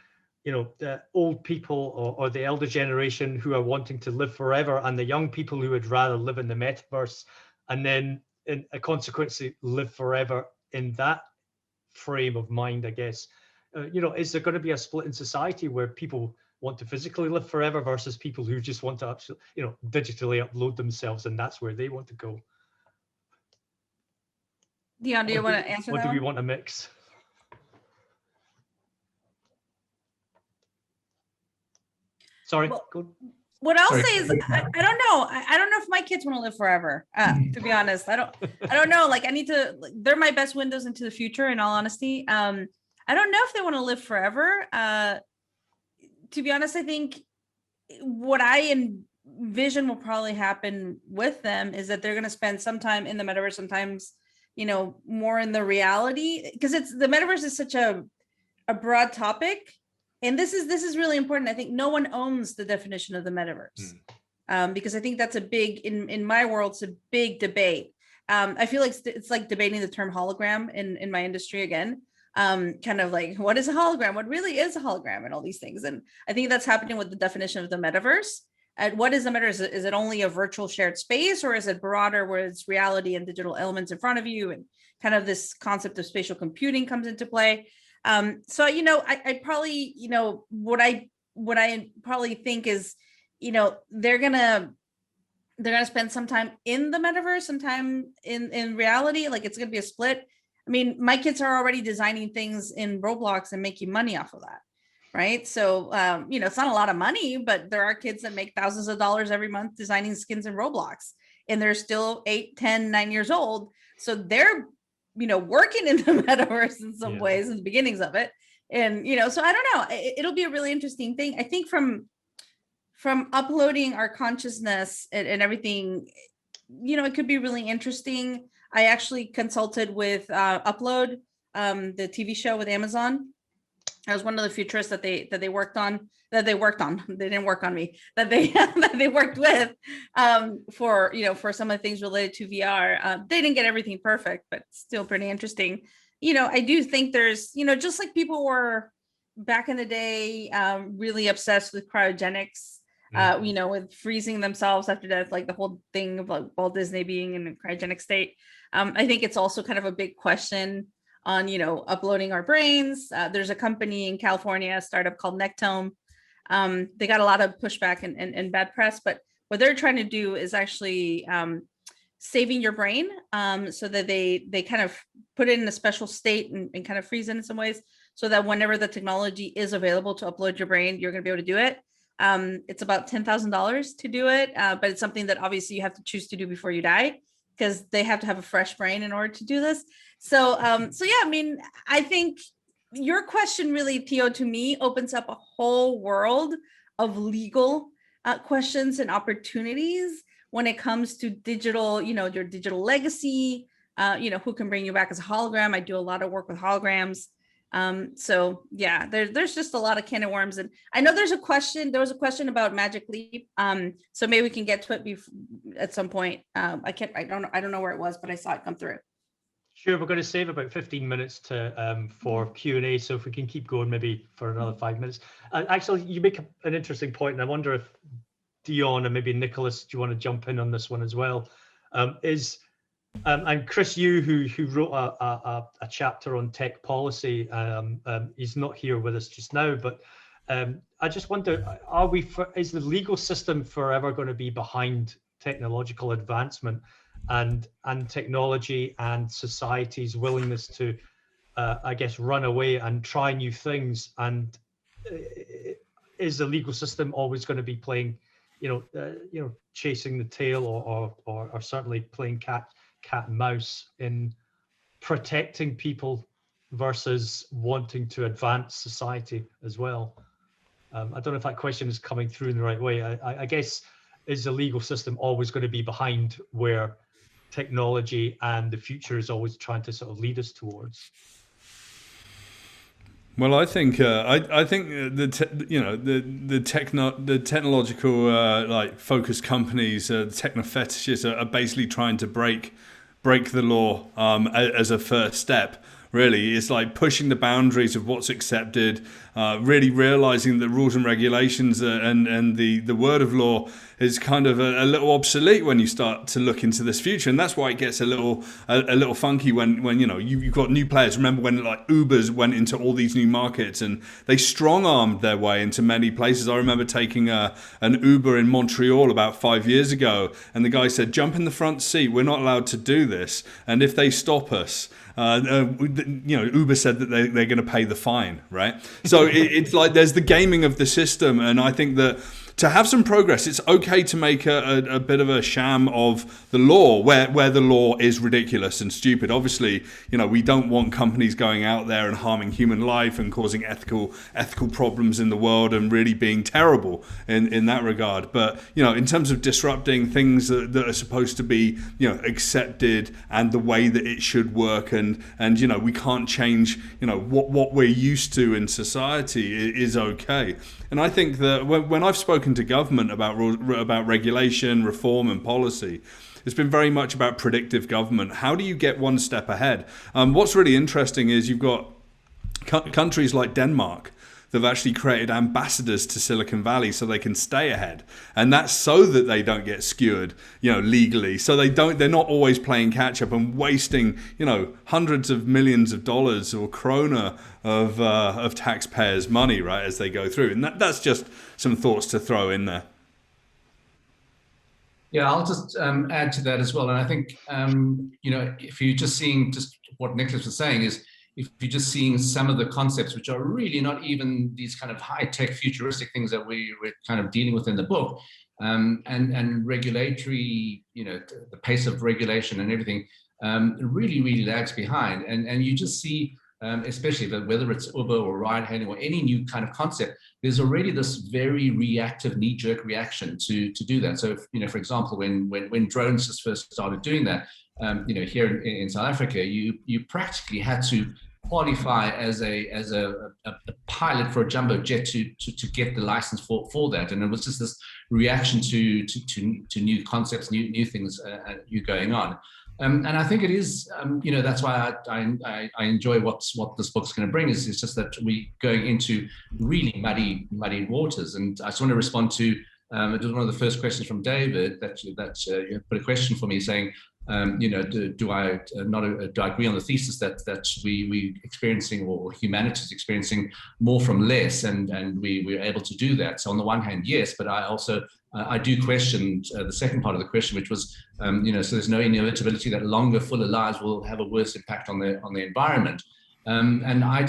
the old people or the elder generation who are wanting to live forever and the young people who would rather live in the metaverse? And then in a consequently live forever in that frame of mind, I guess. Is there going to be a split in society where people want to physically live forever versus people who just want to, digitally upload themselves, and that's where they want to go? Dion, do you want to answer that? Or do we want a mix? Sorry. Well, what I'll say is, I don't know. I don't know if my kids want to live forever. To be honest, I don't know. Like, I need to. They're my best windows into the future. In all honesty, I don't know if they want to live forever. To be honest, I think what I envision will probably happen with them is that they're going to spend some time in the metaverse, sometimes, more in the reality, because the metaverse is such a broad topic. And this is really important. I think no one owns the definition of the metaverse, because I think that's a big, in my world, it's a big debate. I feel like it's like debating the term hologram in my industry again, kind of like, what is a hologram? What really is a hologram, and all these things. And I think that's happening with the definition of the metaverse. What is the metaverse? Is it only a virtual shared space, or is it broader, where it's reality and digital elements in front of you, and kind of this concept of spatial computing comes into play? So, I probably, what I probably think is, they're gonna spend some time in the metaverse, some time in reality. Like, it's gonna be a split. I mean, my kids are already designing things in Roblox and making money off of that. Right. So, it's not a lot of money, but there are kids that make thousands of dollars every month designing skins in Roblox, and they're still 8, 10, 9 years old. So they're, working in the metaverse in some ways in the beginnings of it. And, so I don't know, it'll be a really interesting thing. I think from uploading our consciousness and everything, it could be really interesting. I actually consulted with Upload, the TV show with Amazon. I was one of the futurists that they worked on. They didn't work on me. That they worked with for some of the things related to VR. They didn't get everything perfect, but still pretty interesting. I do think there's, just like people were back in the day, really obsessed with cryogenics. With freezing themselves after death, like the whole thing of like Walt Disney being in a cryogenic state. I think it's also kind of a big question on, uploading our brains. There's a company in California, a startup called Nectome. They got a lot of pushback and bad press, but what they're trying to do is actually saving your brain, so that they kind of put it in a special state and kind of freeze it in some ways, so that whenever the technology is available to upload your brain, you're going to be able to do it. It's about $10,000 to do it, but it's something that obviously you have to choose to do before you die, because they have to have a fresh brain in order to do this. So yeah, I mean, I think your question really, Theo, to me opens up a whole world of legal questions and opportunities when it comes to digital, your digital legacy, who can bring you back as a hologram. I do a lot of work with holograms. So yeah, there's just a lot of can of worms. And I know there was a question about Magic Leap. So maybe we can get to it at some point. I don't know where it was, but I saw it come through. Sure, we're going to save about 15 minutes for Q&A. So if we can keep going, maybe for another 5 minutes. Actually, you make an interesting point, and I wonder if Dion and maybe Nicholas, do you want to jump in on this one as well? And Chris Yu, who wrote a chapter on tech policy, he's not here with us just now, but I just wonder, is the legal system forever going to be behind technological advancement and technology and society's willingness to, I guess, run away and try new things? And is the legal system always going to be playing, chasing the tail, or certainly playing cat and mouse in protecting people versus wanting to advance society as well? I don't know if that question is coming through in the right way. I guess, is the legal system always going to be behind where technology and the future is always trying to sort of lead us towards? Well, I think the technological focused companies, techno fetishes, are basically trying to break the law as a first step, really. It's like pushing the boundaries of what's accepted, really realizing that rules and regulations and the word of law is kind of a little obsolete when you start to look into this future. And that's why it gets a little funky when you've got new players. Remember when like Ubers went into all these new markets and they strong-armed their way into many places. I remember taking an Uber in Montreal about 5 years ago, and the guy said, jump in the front seat, we're not allowed to do this, and if they stop us, Uber said that they're going to pay the fine, right? So it's like there's the gaming of the system, and I think that to have some progress, it's okay to make a bit of a sham of the law where the law is ridiculous and stupid. Obviously, we don't want companies going out there and harming human life and causing ethical problems in the world and really being terrible in that regard. But, in terms of disrupting things that are supposed to be, accepted and the way that it should work and we can't change, what we're used to in society is okay. And I think that when I've spoken to government about regulation, reform and policy, it's been very much about predictive government. How do you get one step ahead? What's really interesting is you've got countries like Denmark that have actually created ambassadors to Silicon Valley so they can stay ahead. And that's so that they don't get skewered, legally. So they're not always playing catch up and wasting, hundreds of millions of dollars or krona of taxpayers' money, right, as they go through. And that's just some thoughts to throw in there. Yeah, I'll just add to that as well. And I think, if you're just seeing just what Nicholas was saying is, if you're just seeing some of the concepts, which are really not even these kind of high-tech futuristic things that we're kind of dealing with in the book, and regulatory, the pace of regulation and everything really, really lags behind. And you just see, especially whether it's Uber or ride-hailing or any new kind of concept, there's already this very reactive, knee-jerk reaction to do that. So, for example, when drones just first started doing that, here in South Africa, you practically had to qualify as a pilot for a jumbo jet to get the license for that, and it was just this reaction to new concepts, new things going on. And I think it is, that's why I enjoy what this book's going to bring is it's just that we're going into really muddy waters. And I just want to respond to it was one of the first questions from David that you put a question for me saying, do I agree on the thesis that we experiencing or humanity is experiencing more from less, and we're able to do that. So on the one hand, yes, but I also I do question the second part of the question, which was so there's no inevitability that longer, fuller lives will have a worse impact on the environment. And I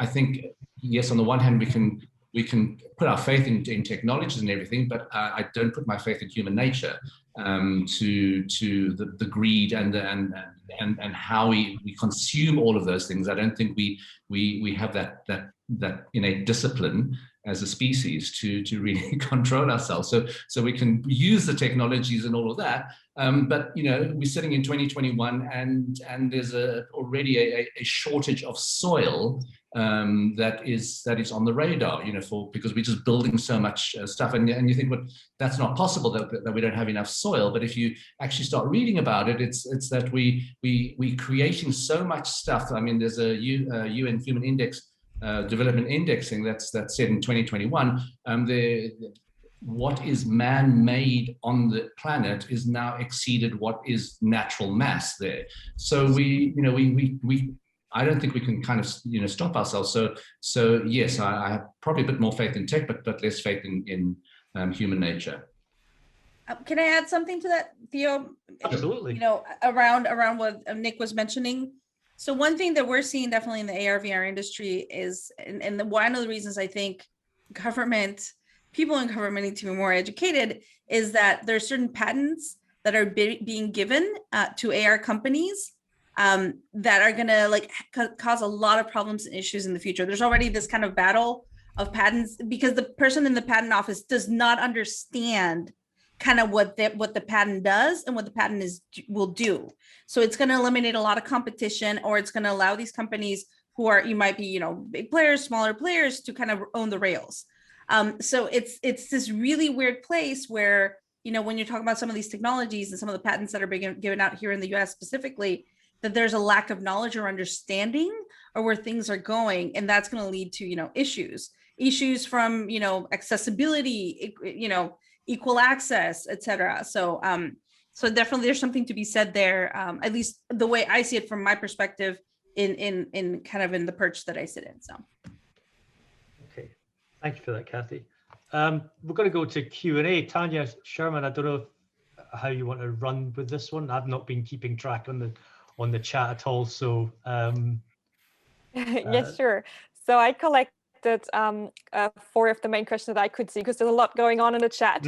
think yes, on the one hand we can put our faith in technologies and everything, but I don't put my faith in human nature, to the greed and how we consume all of those things. I don't think we have that innate discipline as a species to really control ourselves. So we can use the technologies and all of that, but we're sitting in 2021 and there's already a shortage of soil that is on the radar, because we're just building so much stuff, and you think, well, that's not possible that we don't have enough soil. But if you actually start reading about it, it's that we creating so much stuff. I mean, there's a UN Human Index development indexing that's said in 2021, what is man-made on the planet is now exceeded what is natural mass there. So we I don't think we can kind of stop ourselves. So yes, I have probably a bit more faith in tech, but less faith in human nature. Can I add something to that, Theo? Absolutely. Around what Nick was mentioning. So one thing that we're seeing definitely in the AR/VR industry is, and one of the reasons I think people in government need to be more educated, is that there are certain patents that are being given to AR companies that are going to cause a lot of problems and issues in the future. There's already this kind of battle of patents because the person in the patent office does not understand kind of what the patent does and what the patent will do. So it's going to eliminate a lot of competition, or it's going to allow these companies who are, you might be, big players, smaller players, to kind of own the rails. So it's this really weird place where, when you're talking about some of these technologies and some of the patents that are being given out here in the US specifically, that there's a lack of knowledge or understanding or where things are going, and that's going to lead to, you know, issues from, you know, accessibility, you know, equal access, etc. So so definitely there's something to be said there, at least the way I see it from my perspective in kind of in the perch that I sit in. So okay, thank you for that, Kathy. We're going to go to Q&A. Tanya Sherman, I don't know how you want to run with this one. I've not been keeping track on the chat at all, so Yes, sure. So I collected 4 of the main questions that I could see, because there's a lot going on in the chat.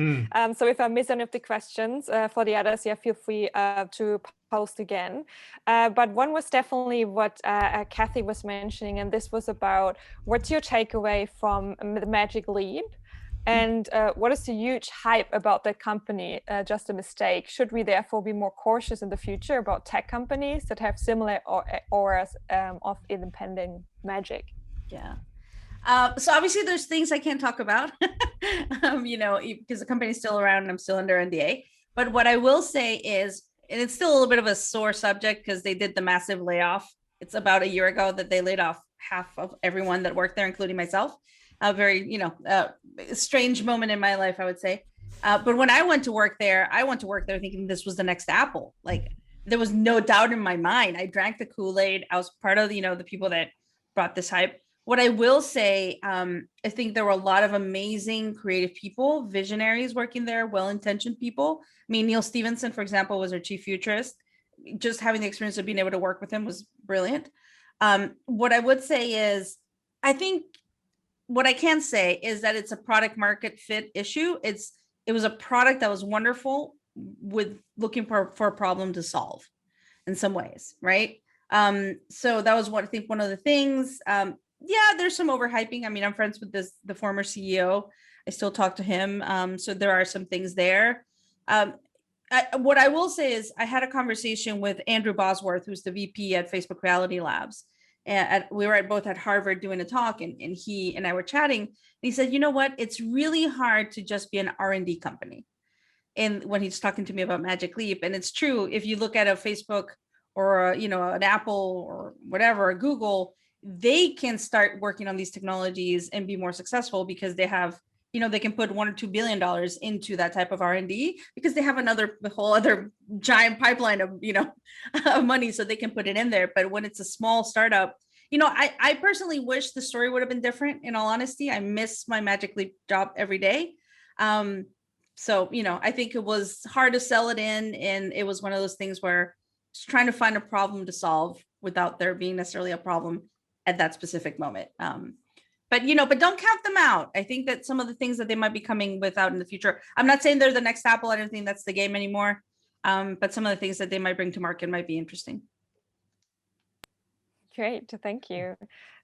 So if I miss any of the questions for the others, yeah, feel free to post again. But one was definitely what Kathy was mentioning, and this was about what's your takeaway from the Magic Leap? And what is the huge hype about that company? Just a mistake? Should we therefore be more cautious in the future about tech companies that have similar auras of independent magic? yeah. So obviously there's things I can't talk about, you know, because the company's still around and I'm still under NDA. But what I will say is, and it's still a little bit of a sore subject because they did the massive layoff. It's about a year ago that they laid off half of everyone that worked there, including myself. A very, you know, strange moment in my life, I would say. But when I went to work there, thinking this was the next Apple. Like, there was no doubt in my mind. I drank the Kool-Aid. I was part of, you know, the people that brought this hype. What I will say, I think there were a lot of amazing creative people, visionaries working there, well-intentioned people. I mean, Neil Stevenson, for example, was our chief futurist. Just having the experience of being able to work with him was brilliant. What I would say is, I think what I can say is that it's a product market fit issue. It was a product that was wonderful with looking for a problem to solve in some ways, right? So that was I think one of the things. Yeah, there's some overhyping. I mean, I'm friends with the former CEO. I still talk to him. So there are some things there. What I will say is I had a conversation with Andrew Bosworth, who's the VP at Facebook Reality Labs. And we were both at Harvard doing a talk, and he and I were chatting. And he said, you know what? It's really hard to just be an R&D company. And when he's talking to me about Magic Leap, and it's true, if you look at a Facebook or you know, an Apple or whatever, a Google, they can start working on these technologies and be more successful because they have, you know, they can put $1 or $2 billion into that type of R&D because they have a whole other giant pipeline of, you know, of money, so they can put it in there. But when it's a small startup, you know, I personally wish the story would have been different. In all honesty, I miss my Magic Leap job every day. So, you know, I think it was hard to sell it in, and it was one of those things where just trying to find a problem to solve without there being necessarily a problem at that specific moment. But, you know, but don't count them out. I think that some of the things that they might be coming with out in the future, I'm not saying they're the next Apple. I don't think that's the game anymore. But some of the things that they might bring to market might be interesting. Great, thank you.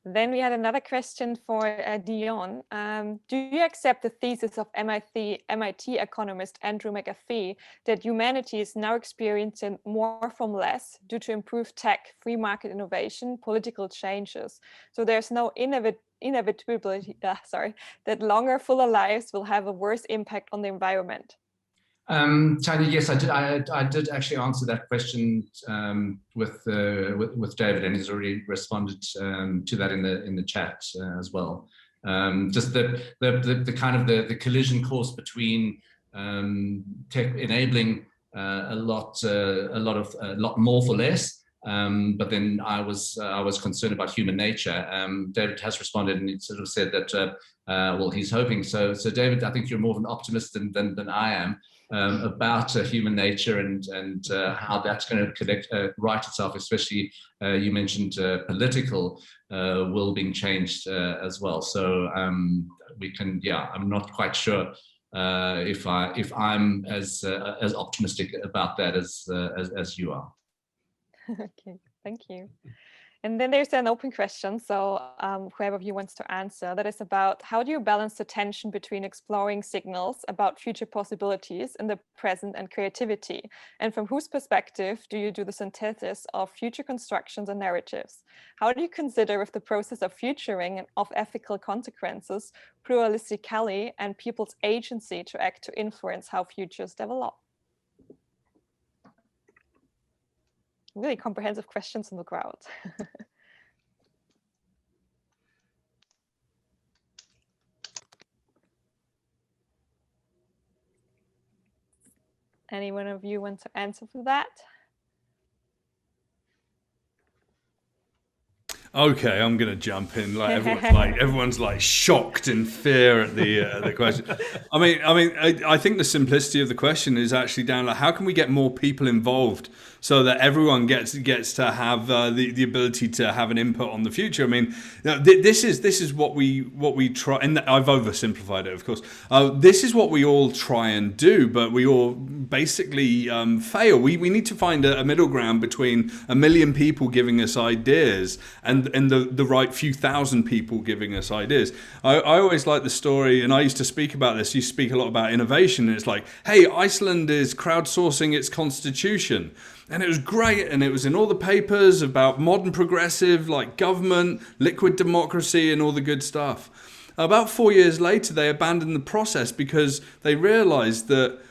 Then we had another question for Dion. Do you accept the thesis of MIT economist Andrew McAfee that humanity is now experiencing more from less due to improved tech, free market innovation, political changes? So there's no inevitability, that longer, fuller lives will have a worse impact on the environment? Tanya, yes, I did actually answer that question with David, and he's already responded to that in the chat as well. Just the kind of the collision course between tech enabling a lot more for less, but then I was concerned about human nature. David has responded, and he sort of said that well, he's hoping so. So David, I think you're more of an optimist than I am. About human nature and how that's going to right itself, especially you mentioned political will being changed as well. So we can, yeah, I'm not quite sure if I'm as optimistic about that as you are. Okay, thank you. And then there's an open question, so whoever of you wants to answer, that is about how do you balance the tension between exploring signals about future possibilities in the present and creativity? And from whose perspective do you do the synthesis of future constructions and narratives? How do you consider with the process of futuring and of ethical consequences, pluralistically, and people's agency to act to influence how futures develop? really comprehensive questions from the crowd. Any one of you want to answer for that? Okay, I'm gonna jump in. Like everyone's like shocked in fear at the question. I think the simplicity of the question is actually down like how can we get more people involved so that everyone gets to have the ability to have an input on the future. I mean, this is what we try, and I've oversimplified it, of course. This is what we all try and do, but we all basically fail. We need to find a middle ground between a million people giving us ideas and the right few thousand people giving us ideas. I always like the story, and I used to speak about this. You speak a lot about innovation, and it's like, hey, Iceland is crowdsourcing its constitution. And it was great, and it was in all the papers about modern progressive, like government, liquid democracy, and all the good stuff. About 4 years later, they abandoned the process because they realized that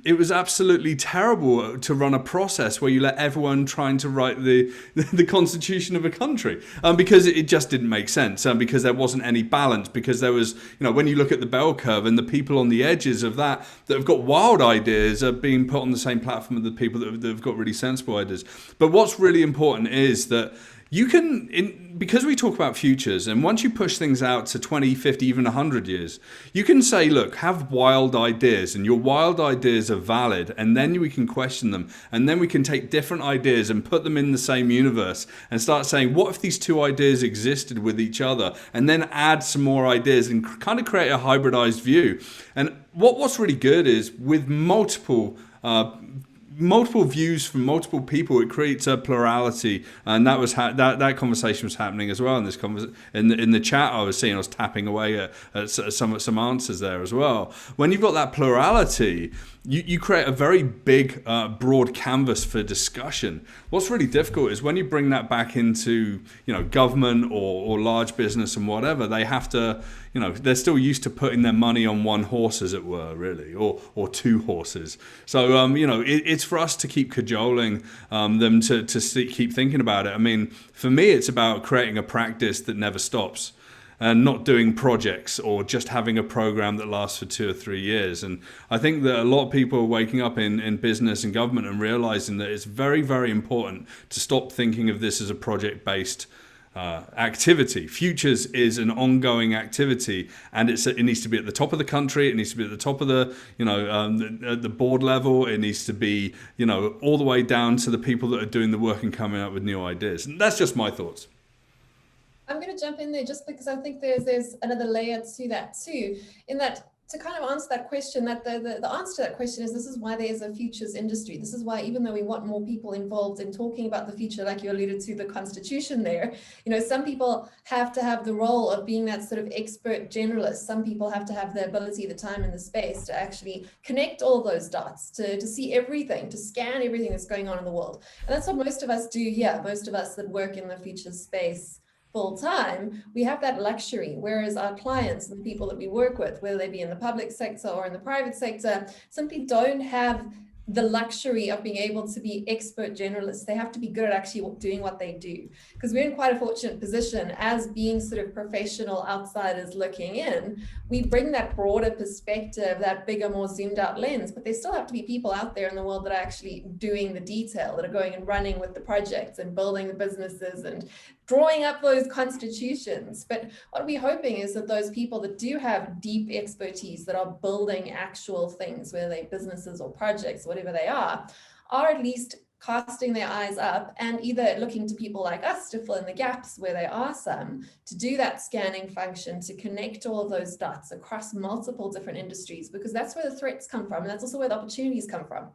it was absolutely terrible to run a process where you let everyone trying to write the constitution of a country, because it just didn't make sense, because there wasn't any balance, because there was, when you look at the bell curve and the people on the edges of that have got wild ideas are being put on the same platform as the people that have got really sensible ideas. But what's really important is that you can, because we talk about futures, and once you push things out to 20, 50, even 100 years, you can say, look, have wild ideas, and your wild ideas are valid, and then we can question them, and then we can take different ideas and put them in the same universe, and start saying, what if these two ideas existed with each other, and then add some more ideas, and kind of create a hybridized view. And what's really good is, with multiple views from multiple people, it creates a plurality, and that was that conversation was happening as well in this in the chat. I was tapping away at some answers there as well. When you've got that plurality, you create a very big broad canvas for discussion. What's really difficult is when you bring that back into government or large business and whatever, they have to, they're still used to putting their money on one horse, as it were, really, or two horses. So it's for us to keep cajoling them to keep thinking about it. I mean, for me, it's about creating a practice that never stops, and not doing projects or just having a program that lasts for 2 or 3 years. And I think that a lot of people are waking up in business and government and realizing that it's very, very important to stop thinking of this as a project-based activity. Futures is an ongoing activity, and it needs to be at the top of the country. It needs to be at the top of the, at the board level. It needs to be, all the way down to the people that are doing the work and coming up with new ideas. And that's just my thoughts. I'm going to jump in there just because I think there's another layer to that too, in that to kind of answer that question, that the answer to that question is, this is why there's a futures industry. This is why, even though we want more people involved in talking about the future, like you alluded to the constitution there, some people have to have the role of being that sort of expert generalist. Some people have to have the ability, the time and the space to actually connect all those dots, to see everything, to scan everything that's going on in the world. And that's what most of us do here. Most of us that work in the futures space full time, we have that luxury, whereas our clients and the people that we work with, whether they be in the public sector or in the private sector, simply don't have the luxury of being able to be expert generalists. They have to be good at actually doing what they do, because we're in quite a fortunate position as being sort of professional outsiders looking in. We bring that broader perspective, that bigger, more zoomed out lens, but there still have to be people out there in the world that are actually doing the detail, that are going and running with the projects and building the businesses and drawing up those constitutions. But what we're hoping is that those people that do have deep expertise, that are building actual things, whether they're businesses or projects, whatever they are at least casting their eyes up and either looking to people like us to fill in the gaps where there are some, to do that scanning function, to connect all of those dots across multiple different industries, because that's where the threats come from. And that's also where the opportunities come from.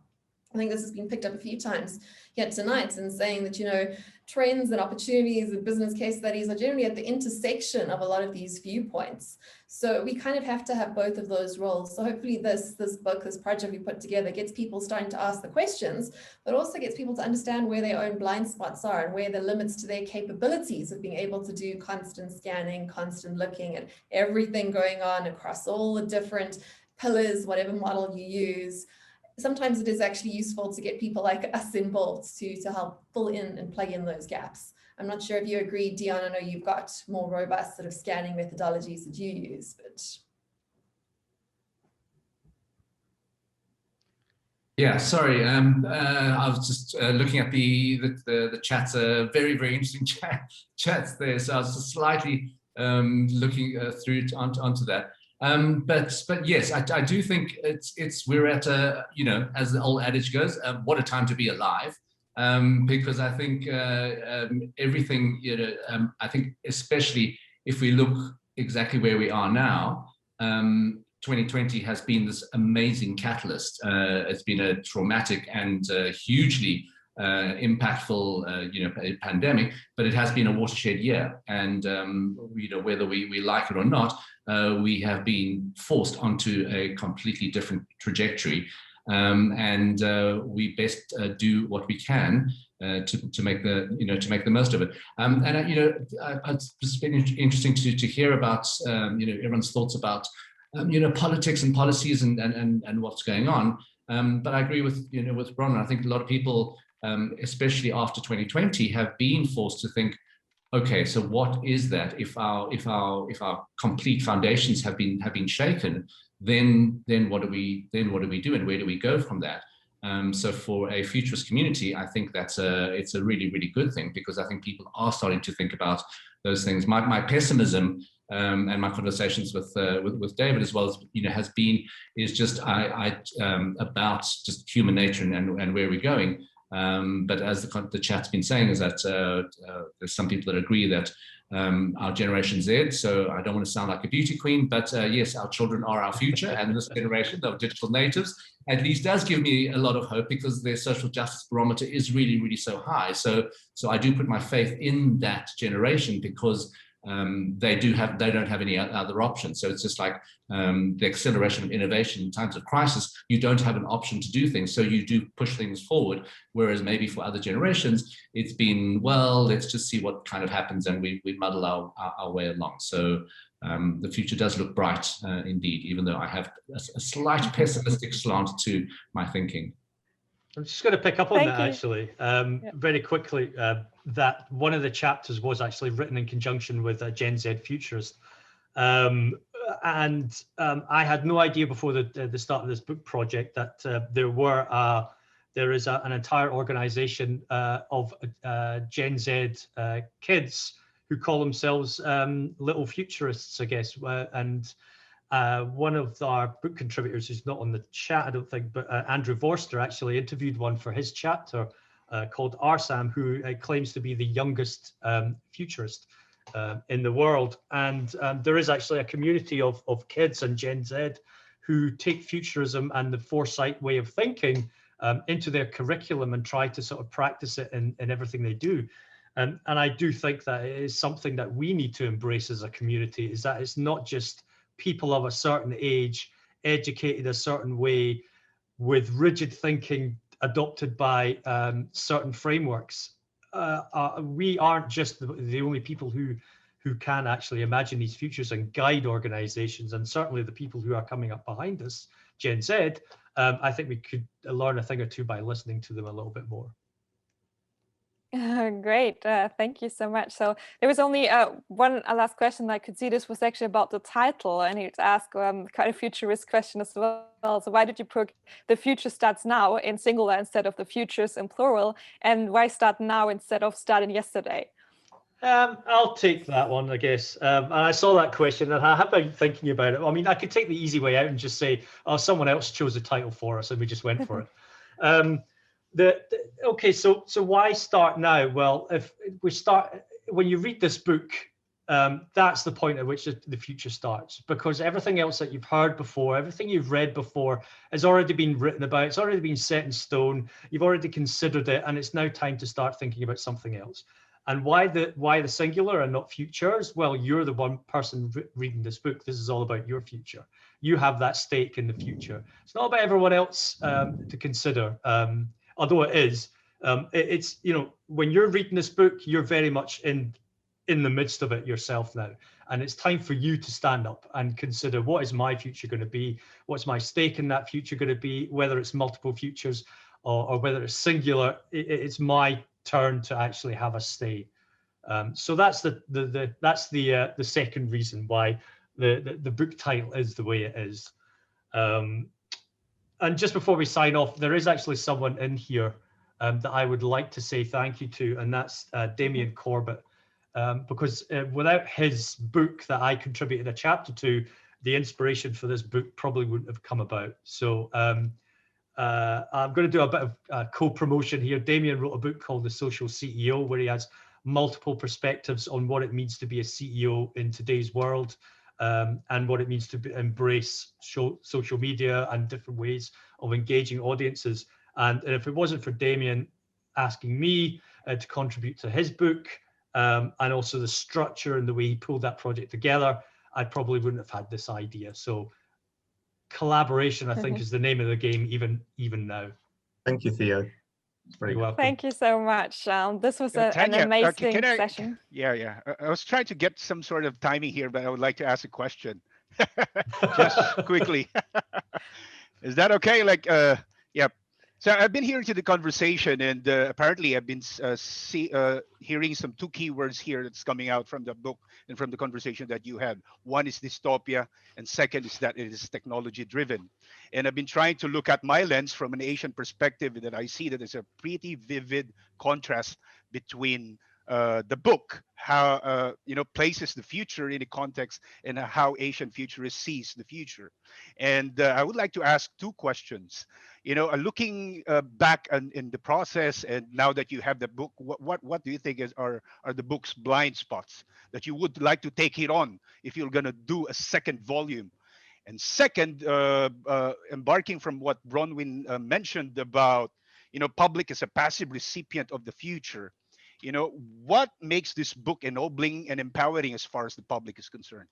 I think this has been picked up a few times yet tonight, and saying that, trends and opportunities and business case studies are generally at the intersection of a lot of these viewpoints. So we kind of have to have both of those roles. So hopefully this book, this project we put together, gets people starting to ask the questions, but also gets people to understand where their own blind spots are and where the limits to their capabilities of being able to do constant scanning, constant looking at everything going on across all the different pillars, whatever model you use. sometimes it is actually useful to get people like us involved to help fill in and plug in those gaps. I'm not sure if you agree, Dion. I know you've got more robust sort of scanning methodologies that you use, but. Yeah, sorry. I was just looking at the chats. Very interesting chats there. So I was just slightly looking through onto that. But yes, I do think we're at a, you know, as the old adage goes, what a time to be alive. Because I think everything, you know, I think especially if we look exactly where we are now, 2020 has been this amazing catalyst. It's been a traumatic and hugely impactful, you know, pandemic, but it has been a watershed year. And you know, whether we like it or not, we have been forced onto a completely different trajectory. And we best do what we can to make the most of it. And you know, it's been interesting to hear about you know, everyone's thoughts about you know, politics and policies and what's going on. But I agree with, you know, with Bronwyn. I think a lot of people, especially after 2020, have been forced to think, okay, so what is that? If our complete foundations have been shaken, then what do we do, and where do we go from that? So for a futurist community, I think it's a really, really good thing, because I think people are starting to think about those things. My pessimism and my conversations with David as well, as you know, is just about just human nature and where we're going. But as the chat's been saying, is that there's some people that agree that our Generation Z, so I don't want to sound like a beauty queen, but yes, our children are our future, and this generation of digital natives at least does give me a lot of hope, because their social justice barometer is really, really so high. So I do put my faith in that generation, because they don't have any other options. So it's just like the acceleration of innovation in times of crisis. You don't have an option to do things, so you do push things forward. Whereas maybe for other generations, it's been, well, let's just see what kind of happens, and we muddle our way along. So the future does look bright indeed, even though I have a slight pessimistic slant to my thinking. I'm just going to pick up on that actually, very quickly. That one of the chapters was actually written in conjunction with a Gen Z futurist, and I had no idea before the start of this book project that there is an entire organization of Gen Z kids who call themselves little futurists, I guess, and one of our book contributors, who's not on the chat, I don't think, but Andrew Vorster actually interviewed one for his chapter called Arsam, who claims to be the youngest futurist in the world. And there is actually a community of kids and Gen Z who take futurism and the Foresight way of thinking into their curriculum and try to sort of practice it in everything they do. And I do think that it is something that we need to embrace as a community, is that it's not just people of a certain age, educated a certain way, with rigid thinking adopted by certain frameworks. We aren't just the only people who can actually imagine these futures and guide organizations, and certainly the people who are coming up behind us, Gen Z. I think we could learn a thing or two by listening to them a little bit more. Great, thank you so much. So there was only one last question I could see. This was actually about the title, and it's asked kind of futurist question as well. So why did you put the future starts now in singular instead of the futures in plural, and why start now instead of starting yesterday? I'll take that one, I guess. And I saw that question and I have been thinking about it. I mean, I could take the easy way out and just say, oh, someone else chose the title for us and we just went for it. Okay, so why start now? Well, if we start, when you read this book, that's the point at which the future starts, because everything else that you've heard before, everything you've read before has already been written about, it's already been set in stone, you've already considered it, and it's now time to start thinking about something else. And why the singular and not futures? Well, you're the one person reading this book. This is all about your future. You have that stake in the future. It's not about everyone else to consider. Although it is, it's, you know, when you're reading this book, you're very much in in the midst of it yourself now. And it's time for you to stand up and consider, what is my future going to be? What's my stake in that future going to be? Whether it's multiple futures or whether it's singular, it's my turn to actually have a say. So that's the second reason why the book title is the way it is. And just before we sign off, there is actually someone in here that I would like to say thank you to, and that's Damien Corbett. Because without his book that I contributed a chapter to, the inspiration for this book probably wouldn't have come about. So I'm going to do a bit of co-promotion here. Damien wrote a book called The Social CEO, where he has multiple perspectives on what it means to be a CEO in today's world, and what it means to embrace social media and different ways of engaging audiences. And if it wasn't for Damien asking me to contribute to his book, and also the structure and the way he pulled that project together, I probably wouldn't have had this idea. So collaboration, I think, is the name of the game, even now. Thank you, Theo. You're welcome. Thank you so much. This was an Tanya, amazing session. Yeah. I was trying to get some sort of timing here, but I would like to ask a question just quickly. Is that okay? Like, yeah. So I've been hearing to the conversation, and apparently I've been hearing some two keywords here that's coming out from the book and from the conversation that you had. One is dystopia, and second is that it is technology driven. And I've been trying to look at my lens from an Asian perspective, that I see that there's a pretty vivid contrast between the book, how places the future in a context, and how Asian futurists sees the future. And I would like to ask two questions. Looking back in the process, and now that you have the book, what do you think are the book's blind spots that you would like to take it on if you're going to do a second volume? And second, embarking from what Bronwyn mentioned about, public as a passive recipient of the future, what makes this book ennobling and empowering as far as the public is concerned?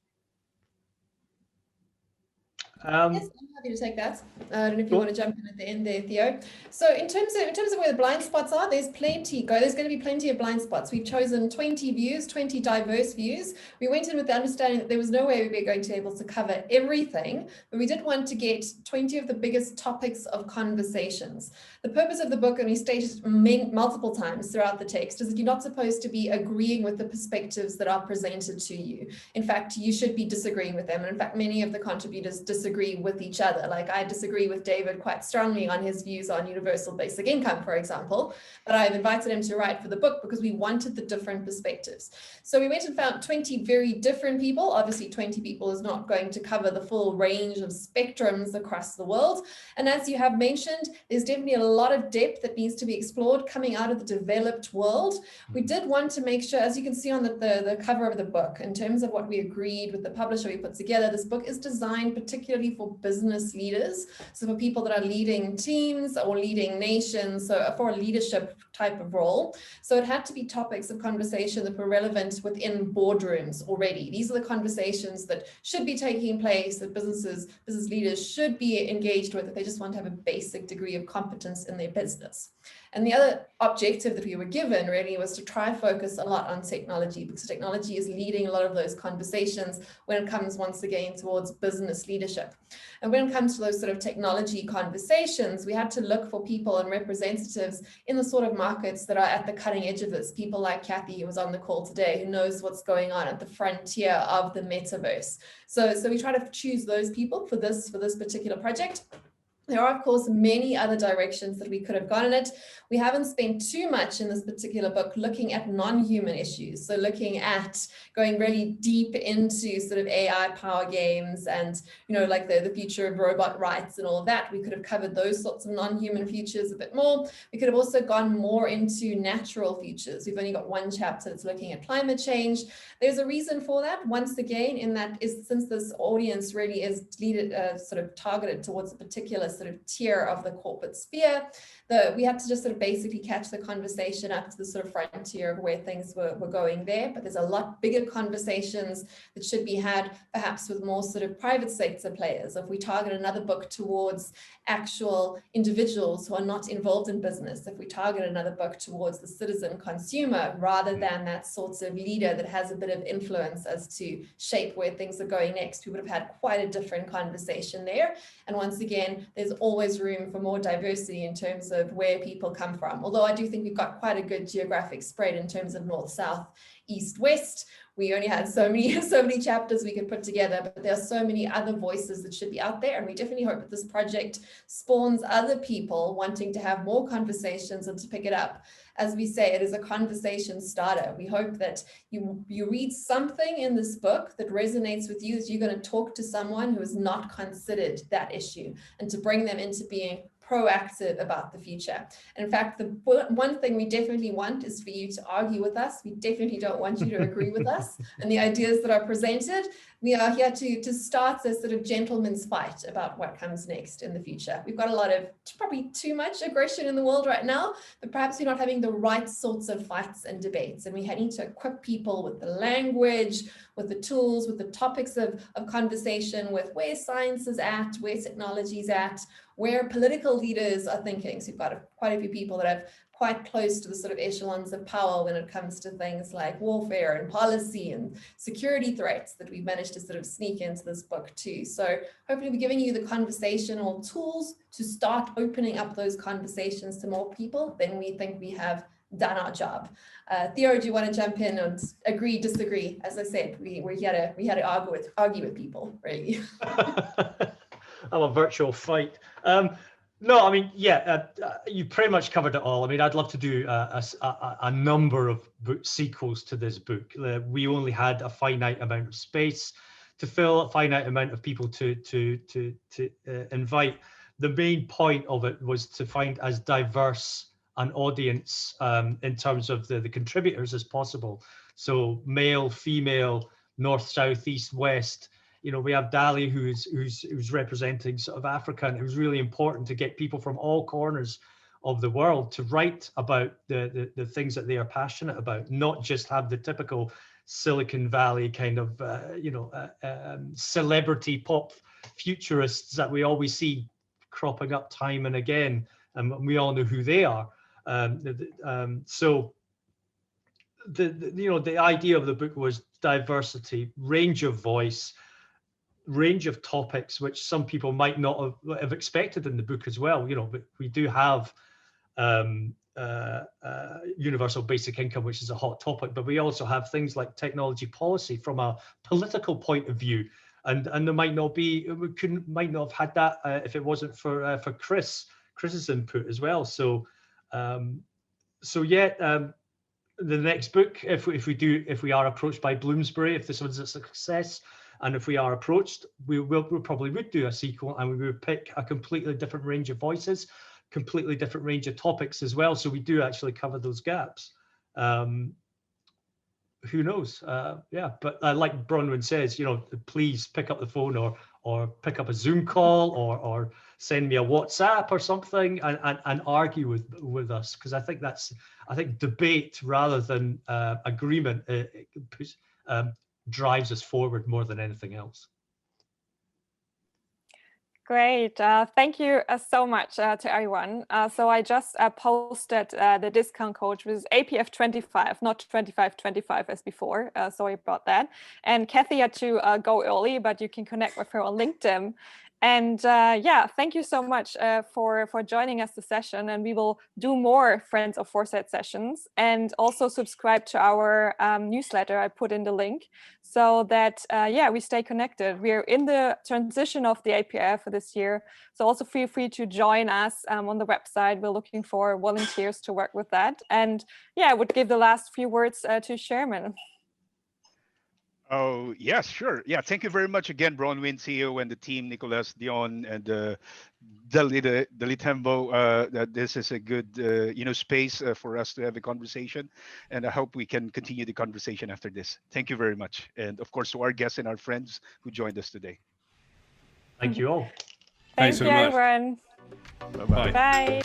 Yes, I'm happy to take that. I don't know if you want to jump in at the end there, Theo. So in terms of where the blind spots are, there's going to be plenty of blind spots. We've chosen 20 views, 20 diverse views. We went in with the understanding that there was no way we were going to be able to cover everything, but we did want to get 20 of the biggest topics of conversations. The purpose of the book, and we stated multiple times throughout the text, is that you're not supposed to be agreeing with the perspectives that are presented to you. In fact, you should be disagreeing with them. And in fact, many of the contributors disagree with each other. Like, I disagree with David quite strongly on his views on universal basic income, for example, but I've invited him to write for the book because we wanted the different perspectives. So we went and found 20 very different people. Obviously 20 people is not going to cover the full range of spectrums across the world. And as you have mentioned, there's definitely a lot of depth that needs to be explored coming out of the developed world. We did want to make sure, as you can see on the cover of the book, in terms of what we agreed with the publisher we put together, this book is designed particularly for business leaders. So for people that are leading teams or leading nations, so for a leadership type of role. So it had to be topics of conversation that were relevant within boardrooms already. These are the conversations that should be taking place, that business leaders should be engaged with if they just want to have a basic degree of competence in their business. And the other objective that we were given really was to try focus a lot on technology, because technology is leading a lot of those conversations when it comes once again towards business leadership. And when it comes to those sort of technology conversations, we had to look for people and representatives in the sort of markets that are at the cutting edge of this. People like Kathy, who was on the call today, who knows what's going on at the frontier of the metaverse. So we try to choose those people for this particular project. There are, of course, many other directions that we could have gone in it. We haven't spent too much in this particular book looking at non-human issues. So looking at going really deep into sort of AI power games and, like the future of robot rights and all of that. We could have covered those sorts of non-human futures a bit more. We could have also gone more into natural futures. We've only got one chapter that's looking at climate change. There's a reason for that. Once again, in that is since this audience really is sort of targeted towards a particular sort of tier of the corporate sphere, we had to just sort of basically catch the conversation up to the sort of frontier of where things were going there. But there's a lot bigger conversations that should be had, perhaps with more sort of private sector players. If we target another book towards actual individuals who are not involved in business, if we target another book towards the citizen consumer, rather than that sort of leader that has a bit of influence as to shape where things are going next, we would have had quite a different conversation there. And once again, there's always room for more diversity in terms of where people come from. Although I do think we've got quite a good geographic spread in terms of north, south, east, west. We only had so many chapters we could put together, but there are so many other voices that should be out there. And we definitely hope that this project spawns other people wanting to have more conversations and to pick it up. As we say, it is a conversation starter. We hope that you read something in this book that resonates with you, that you're going to talk to someone who has not considered that issue, and to bring them into being proactive about the future. And in fact, the one thing we definitely want is for you to argue with us. We definitely don't want you to agree with us and the ideas that are presented. We are here to start this sort of gentleman's fight about what comes next in the future. We've got a lot of probably too much aggression in the world right now, but perhaps we're not having the right sorts of fights and debates. And we need to equip people with the language, with the tools, with the topics of conversation, with where science is at, where technology is at, where political leaders are thinking. So we've got quite a few people that have quite close to the sort of echelons of power when it comes to things like warfare and policy and security threats that we've managed to sort of sneak into this book too. So hopefully we're giving you the conversational tools to start opening up those conversations to more people. Then we think we have done our job. Theo, do you want to jump in and agree, disagree? As I said, we had to argue with people, really. I'm a virtual fight. No, I mean, yeah, you pretty much covered it all. I mean, I'd love to do a number of book sequels to this book. We only had a finite amount of space to fill, a finite amount of people to invite. The main point of it was to find as diverse an audience in terms of the contributors as possible. So male, female, north, south, east, west. You know, we have Dali who's representing sort of Africa, and it was really important to get people from all corners of the world to write about the things that they are passionate about, not just have the typical Silicon Valley kind of celebrity pop futurists that we always see cropping up time and again, and we all know who they are. So the idea of the book was diversity, range of voice, range of topics, which some people might not have expected in the book as well. You know, but we do have universal basic income, which is a hot topic, but we also have things like technology policy from a political point of view, and there might not have had that if it wasn't for Chris's input as well. So the next book, if we are approached by Bloomsbury, if this one's a success, and if we are approached, we probably would do a sequel, and we would pick a completely different range of voices, completely different range of topics as well. So we do actually cover those gaps. Who knows? Yeah, but like Bronwyn says, you know, please pick up the phone or pick up a Zoom call or send me a WhatsApp or something and argue with us, because I think debate rather than agreement drives us forward more than anything else. Great. Thank you so much to everyone. So I just posted the discount code, which is APF 25, not 2525 as before. Sorry about that. And Kathy had to go early, but you can connect with her on LinkedIn. And yeah, thank you so much for joining us this session. And we will do more Friends of Foresight sessions, and also subscribe to our newsletter. I put in the link so that, yeah, we stay connected. We're in the transition of the APF for this year. So also feel free to join us on the website. We're looking for volunteers to work with that. And yeah, I would give the last few words to Sherman. Oh, yes, sure. Yeah, thank you very much again, Bronwyn, CEO, and the team, Nicholas, Dion, and Delitembo. This is a good, space for us to have a conversation, and I hope we can continue the conversation after this. Thank you very much. And of course, to our guests and our friends who joined us today. Thank you all. Thank you, everyone. Bye-bye. Bye.